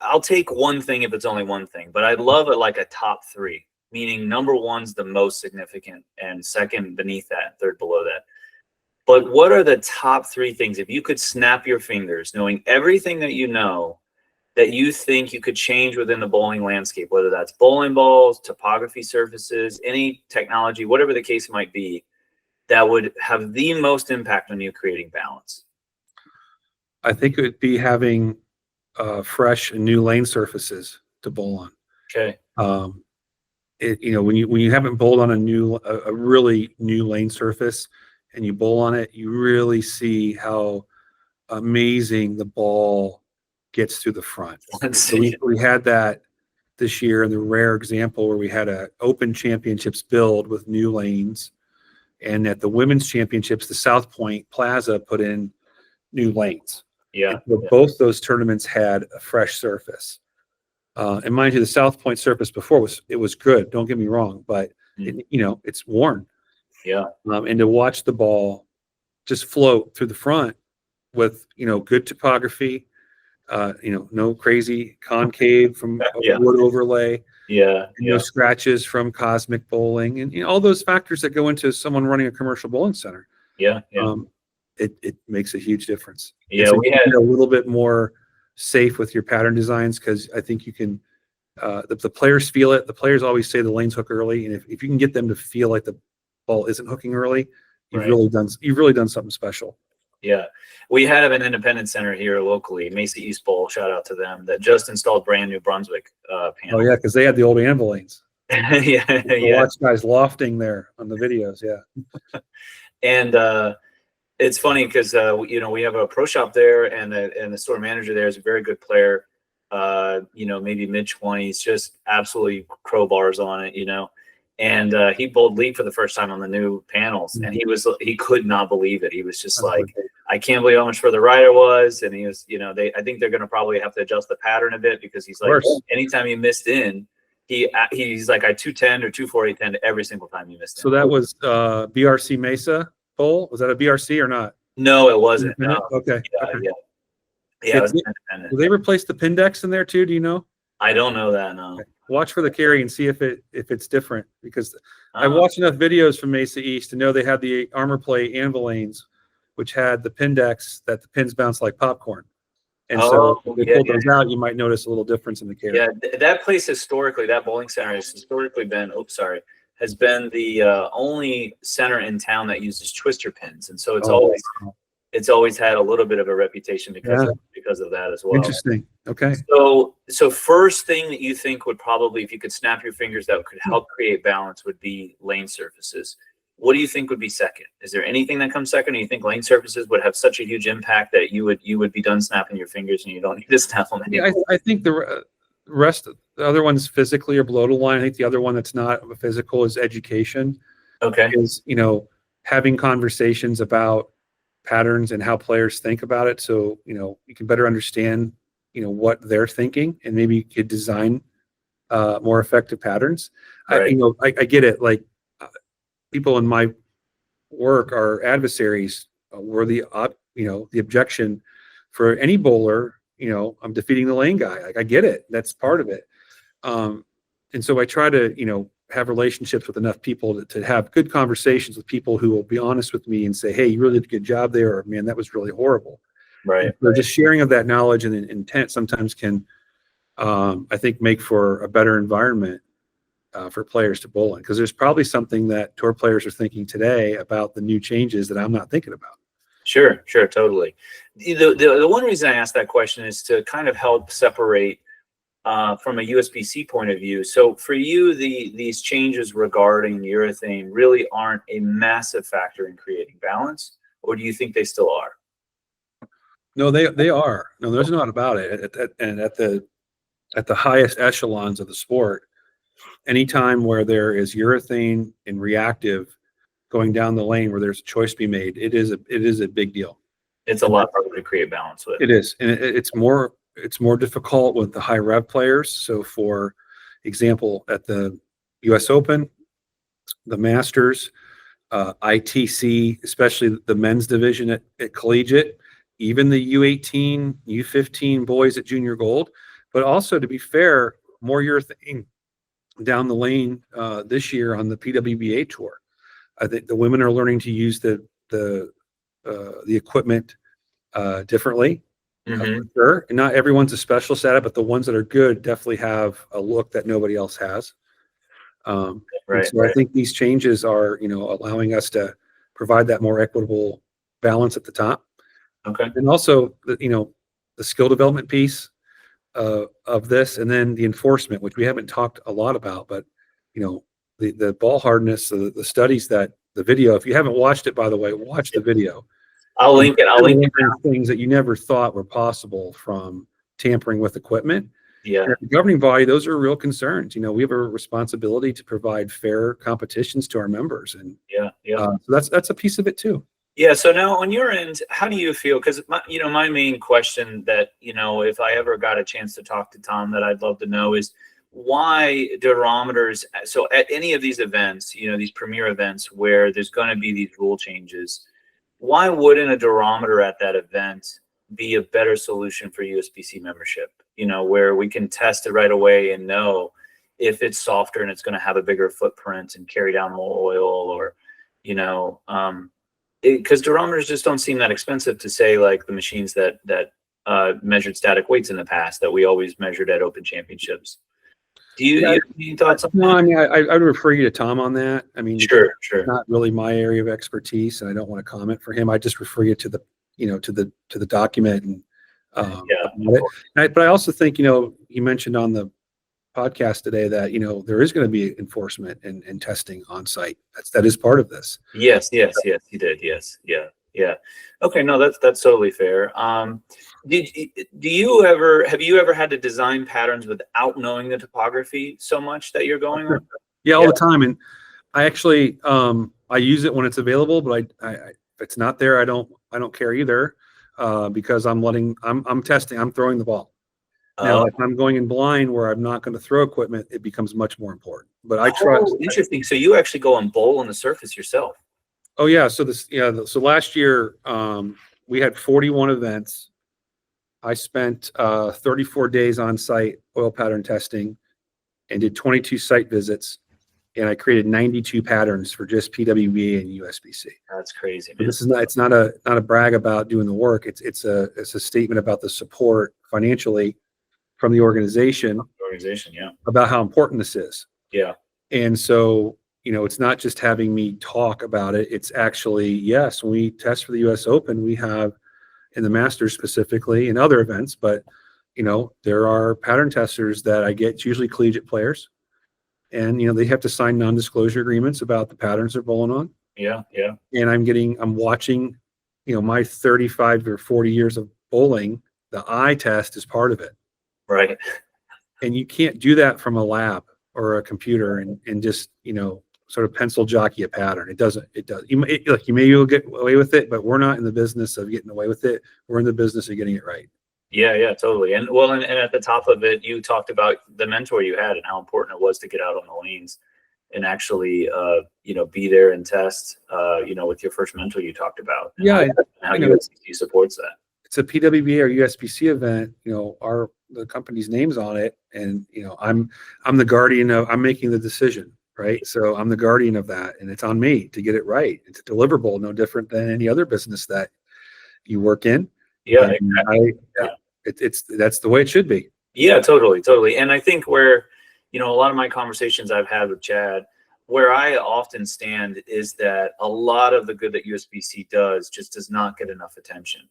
A: I'll take one thing if it's only one thing, but I'd love it like a top three, meaning number one's the most significant and second beneath that, third below that. But what are the top three things, if you could snap your fingers, knowing everything that you know, that you think you could change within the bowling landscape, whether that's bowling balls, topography surfaces, any technology, whatever the case might be, that would have the most impact on you creating balance?
B: I think it would be having fresh and new lane surfaces to bowl on.
A: Okay.
B: When you haven't bowled on a really new lane surface and you bowl on it, you really see how amazing the ball gets through the front. So we had that this year in the rare example where we had a Open Championships build with new lanes, and at the Women's Championships, the South Point Plaza put in new lanes.
A: Yeah.
B: Both those tournaments had a fresh surface. And mind you, the South Point surface before was good. Don't get me wrong, but it's worn.
A: Yeah.
B: And to watch the ball just float through the front with good topography, no crazy concave from a wood overlay. No scratches from cosmic bowling, and all those factors that go into someone running a commercial bowling center. It makes a huge difference.
A: We had
B: a little bit more safe with your pattern designs, because I think you can the players feel it. The players always say the lanes hook early, and if you can get them to feel like the ball isn't hooking early, you've really done something special.
A: Yeah, we have an independent center here locally, Mesa East Bowl, shout out to them, that just installed brand new Brunswick panels.
B: Oh yeah, because they had the old anvil lanes.
A: Yeah.
B: Watch guys lofting there on the videos. Yeah.
A: And it's funny because we have a pro shop there, and the store manager there is a very good player. Maybe mid-20s, just absolutely crowbars on it. And he bowled league for the first time on the new panels, and he could not believe it. He was just like, I can't believe how much further right I was. And he was, I think they're going to probably have to adjust the pattern a bit, because he's like, anytime you missed in, he's like, I 210 or 248 every single time you missed in.
B: So that was BRC Mesa Bowl. Was that a BRC or not?
A: No, it wasn't. No.
B: Okay.
A: Yeah, it was independent.
B: Did they replace the Pindex in there too? Do you know?
A: I don't know that. No.
B: Okay. Watch for the carry and see if it's different, because I watched enough videos from Mesa East to know they had the armor plate anvil lanes, which had the Pindex that the pins bounce like popcorn. And so if they pulled those out, you might notice a little difference in the carry.
A: Yeah, that place historically, that bowling center has historically been, has been the only center in town that uses twister pins, and so
B: Oh,
A: it's always had a little bit of a reputation because
B: Yeah.
A: because of that as well.
B: Interesting. Okay.
A: So first thing that you think would probably, if you could snap your fingers, that could help create balance would be lane surfaces. What do you think would be second? Is there anything that comes second? Or you think lane surfaces would have such a huge impact that you would be done snapping your fingers and you don't need to snap them anymore?
B: Yeah, I think the rest, the other ones physically are below the line. I think the other one that's not physical is education.
A: Okay.
B: Is, having conversations about patterns and how players think about it. So, you can better understand, what they're thinking, and maybe you could design more effective patterns.
A: Right.
B: I get it. Like, people in my work are adversaries. We're the objection for any bowler. I'm defeating the lane guy. Like, I get it. That's part of it. And so I try to, have relationships with enough people to have good conversations with people who will be honest with me and say, hey, you really did a good job there, or man, that was really horrible.
A: Right.
B: So just sharing of that knowledge and intent sometimes can, I think, make for a better environment for players to bowl in, because there's probably something that tour players are thinking today about the new changes that I'm not thinking about.
A: Sure, totally. The one reason I asked that question is to kind of help separate from a USBC point of view. So for you, these changes regarding urethane really aren't a massive factor in creating balance, or do you think they still are?
B: No, they are. No, there's no doubt about it. And at the highest echelons of the sport, anytime where there is urethane and reactive going down the lane where there's a choice to be made, it is a big deal.
A: It's a lot harder to create balance with.
B: It is, and it's more difficult with the high rev players. So, for example, at the U.S. Open, the Masters, ITC, especially the men's division at collegiate, even the U18, U15 boys at junior gold, but also, to be fair, more urethane down the lane this year on the PWBA tour. I think the women are learning to use the equipment differently. For sure. And not everyone's a specialist at it, but the ones that are good definitely have a look that nobody else has.
A: Right.
B: So I think these changes are, allowing us to provide that more equitable balance at the top.
A: Okay.
B: And also, the skill development piece of this, and then the enforcement, which we haven't talked a lot about, but the ball hardness, the studies, that the video. If you haven't watched it, by the way, watch the video.
A: I'll link it.
B: Things that you never thought were possible from tampering with equipment.
A: Yeah.
B: And the governing body, those are real concerns. We have a responsibility to provide fair competitions to our members, and so that's a piece of it too.
A: Yeah. So now on your end, how do you feel? Because my main question that if I ever got a chance to talk to Tom, that I'd love to know is why durometers. So at any of these events, these premier events where there's going to be these rule changes, why wouldn't a durometer at that event be a better solution for USBC membership? Where we can test it right away and know if it's softer and it's going to have a bigger footprint and carry down more oil, or, because durometers just don't seem that expensive to say, like the machines that measured static weights in the past that we always measured at Open Championships. Do you have any thoughts on that?
B: No, I mean, I would refer you to Tom on that. I mean,
A: Sure.
B: It's not really my area of expertise, and I don't want to comment for him. I just refer you to the, to the document and. But I also think, you mentioned on the podcast today that, there is going to be enforcement and testing on site. That is part of this.
A: Yes, you did. Yes. Yeah. Okay. No, that's totally fair. Have you ever had to design patterns without knowing the topography so much that you're going on?
B: Yeah, all the time. And I actually, I use it when it's available, but if it's not there, I don't care either, because I'm testing, I'm throwing the ball. Now, if I'm going in blind where I'm not going to throw equipment, it becomes much more important. But I trust.
A: Interesting. So you actually go and bowl on the surface yourself?
B: Oh yeah. So so last year, we had 41 events. I spent 34 days on site oil pattern testing and did 22 site visits, and I created 92 patterns for just PWBA and USBC.
A: That's crazy, man.
B: But this is not, it's not a brag about doing the work. It's a statement about the support financially from the organization.
A: Yeah.
B: About how important this is.
A: Yeah.
B: And so, it's not just having me talk about it. It's actually, yes, when we test for the US Open, we have in the Masters specifically and other events, but there are pattern testers that I get, it's usually collegiate players, and they have to sign non-disclosure agreements about the patterns they're bowling on.
A: Yeah.
B: And I'm watching, my 35 or 40 years of bowling, the eye test is part of it.
A: Right.
B: And you can't do that from a lab or a computer and just, sort of pencil jockey a pattern. It does. You may get away with it, but we're not in the business of getting away with it. We're in the business of getting it right.
A: Yeah, totally. And well, and at the top of it, you talked about the mentor you had and how important it was to get out on the lanes and actually, be there and test, with your first mentor you talked about. And how USBC supports that.
B: It's a PWBA or USBC event. The company's name's on it, and I'm the guardian of. I'm making the decision, right? So I'm the guardian of that, and it's on me to get it right. It's a deliverable, no different than any other business that you work in.
A: Yeah,
B: exactly. That's the way it should be.
A: Yeah, totally. And I think where, a lot of my conversations I've had with Chad, where I often stand is that a lot of the good that USBC does just does not get enough attention.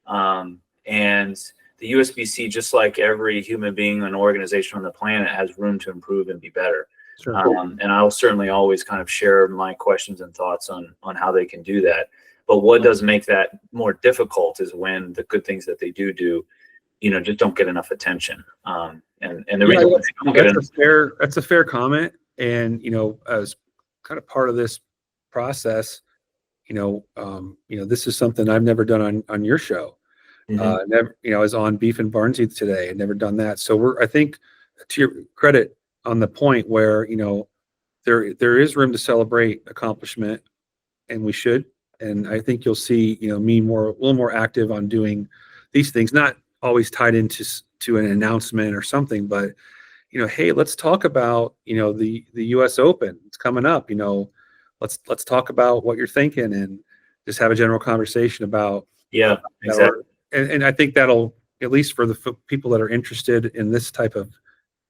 A: And the USBC, just like every human being and organization on the planet, has room to improve and be better.
B: Sure.
A: And I'll certainly always kind of share my questions and thoughts on how they can do that. But what does make that more difficult is when the good things that they do, just don't get enough attention. And the reason why they don't get
B: that's a fair comment. And, as kind of part of this process, this is something I've never done on your show. I was on Beef and Barnsley today and never done that. So I think to your credit on the point where, there is room to celebrate accomplishment, and we should. And I think you'll see, me a little more active on doing these things, not always tied into an announcement or something, but, hey, let's talk about, the US Open. It's coming up, let's talk about what you're thinking and just have a general conversation about.
A: Yeah, exactly.
B: And I think that'll, at least for the people that are interested in this type of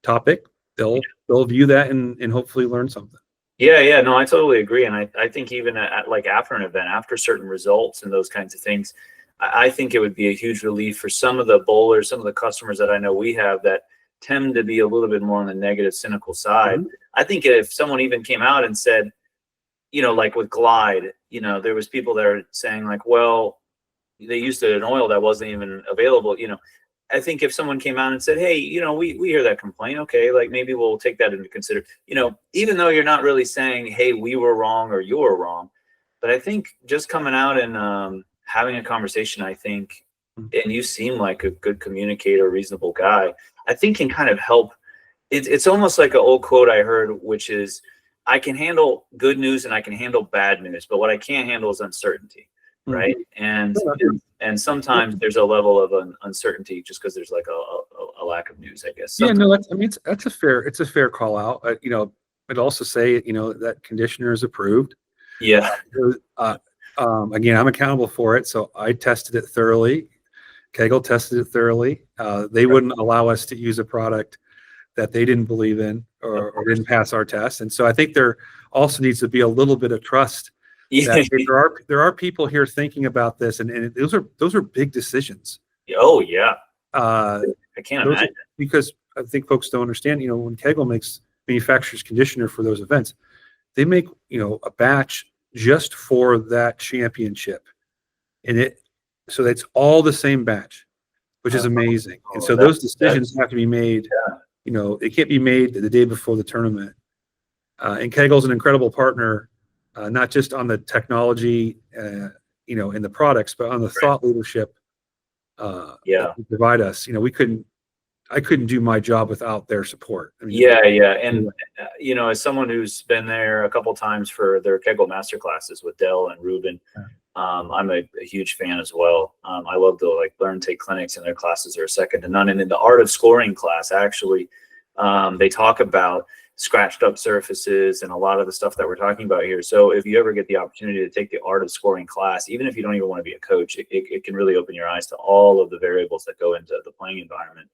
B: topic, they'll view that and hopefully learn something.
A: Yeah, no, I totally agree. And I think even at like after an event, after certain results and those kinds of things, I think it would be a huge relief for some of the bowlers, some of the customers that I know we have that tend to be a little bit more on the negative, cynical side. Mm-hmm. I think if someone even came out and said, like with Glide, there was people that are saying like, well, they used an oil that wasn't even available. I think if someone came out and said, hey, we hear that complaint. Okay, like maybe we'll take that into consider, even though you're not really saying, hey, we were wrong or you were wrong. But I think just coming out and having a conversation, I think, and you seem like a good communicator, reasonable guy, I think can kind of help. It's almost like an old quote I heard, which is, I can handle good news and I can handle bad news, but what I can't handle is uncertainty. Right. And sometimes there's a level of uncertainty just because there's like a lack of news, I guess. Sometimes.
B: Yeah, no, it's a fair call out. I'd also say, that conditioner is approved.
A: Yeah.
B: Again, I'm accountable for it. So I tested it thoroughly. Kegel tested it thoroughly. They wouldn't allow us to use a product that they didn't believe in or didn't pass our test. And so I think there also needs to be a little bit of trust. Yeah. There are people here thinking about this, and those are big decisions.
A: Oh yeah. I can't imagine,
B: because I think folks don't understand. When Kegel manufactures conditioner for those events, they make a batch just for that championship, so that's all the same batch, which is amazing. And so those decisions have to be made. Yeah. It can't be made the day before the tournament. And Kegel's an incredible partner. Not just on the technology, in the products, but on the thought leadership. That they provide us. I couldn't do my job without their support.
A: Yeah. And as someone who's been there a couple times for their Kegel master classes with Dell and Ruben, I'm a huge fan as well. I love the learn take clinics, and their classes are second to none. And in the art of scoring class, actually, they talk about scratched up surfaces and a lot of the stuff that we're talking about here. So if you ever get the opportunity to take the art of scoring class, even if you don't even want to be a coach, it can really open your eyes to all of the variables that go into the playing environment.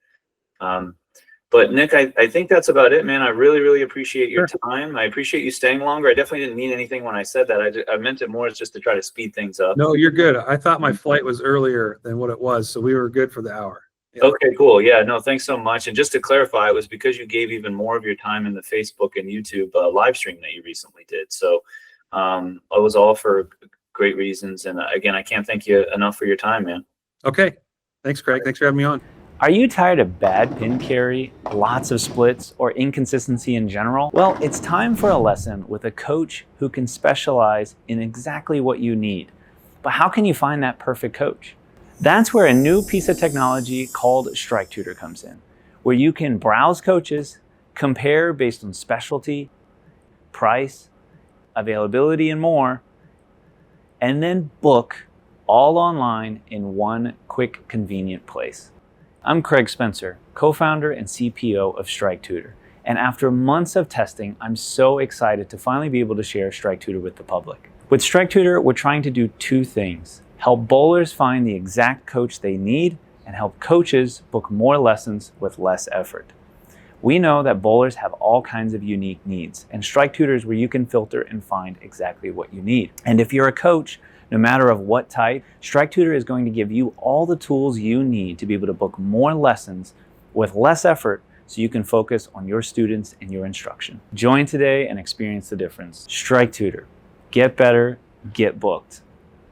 A: But Nick, I think that's about it, man. I really, really appreciate your
B: Sure.
A: time. I appreciate you staying longer. I definitely didn't mean anything when I said that. I meant it more as just to try to speed things up.
B: No, you're good. I thought my flight was earlier than what it was, so we were good for the hour. Yeah.
A: Okay, cool. Yeah, no, thanks so much. And just to clarify, it was because you gave even more of your time in the Facebook and YouTube live stream that you recently did. So it was all for great reasons. And again, I can't thank you enough for your time, man.
B: Okay. Thanks, Craig. Thanks for having me on.
C: Are you tired of bad pin carry, lots of splits, or inconsistency in general? Well, it's time for a lesson with a coach who can specialize in exactly what you need. But how can you find that perfect coach? That's where a new piece of technology called Strike Tutor comes in, where you can browse coaches, compare based on specialty, price, availability, and more, and then book all online in one quick, convenient place. I'm Craig Spencer, co-founder and CPO of Strike Tutor. And after months of testing, I'm so excited to finally be able to share Strike Tutor with the public. With Strike Tutor, we're trying to do two things: help bowlers find the exact coach they need and help coaches book more lessons with less effort. We know that bowlers have all kinds of unique needs, and Strike Tutor is where you can filter and find exactly what you need. And if you're a coach, no matter of what type, Strike Tutor is going to give you all the tools you need to be able to book more lessons with less effort so you can focus on your students and your instruction. Join today and experience the difference. Strike Tutor. Get better, get booked.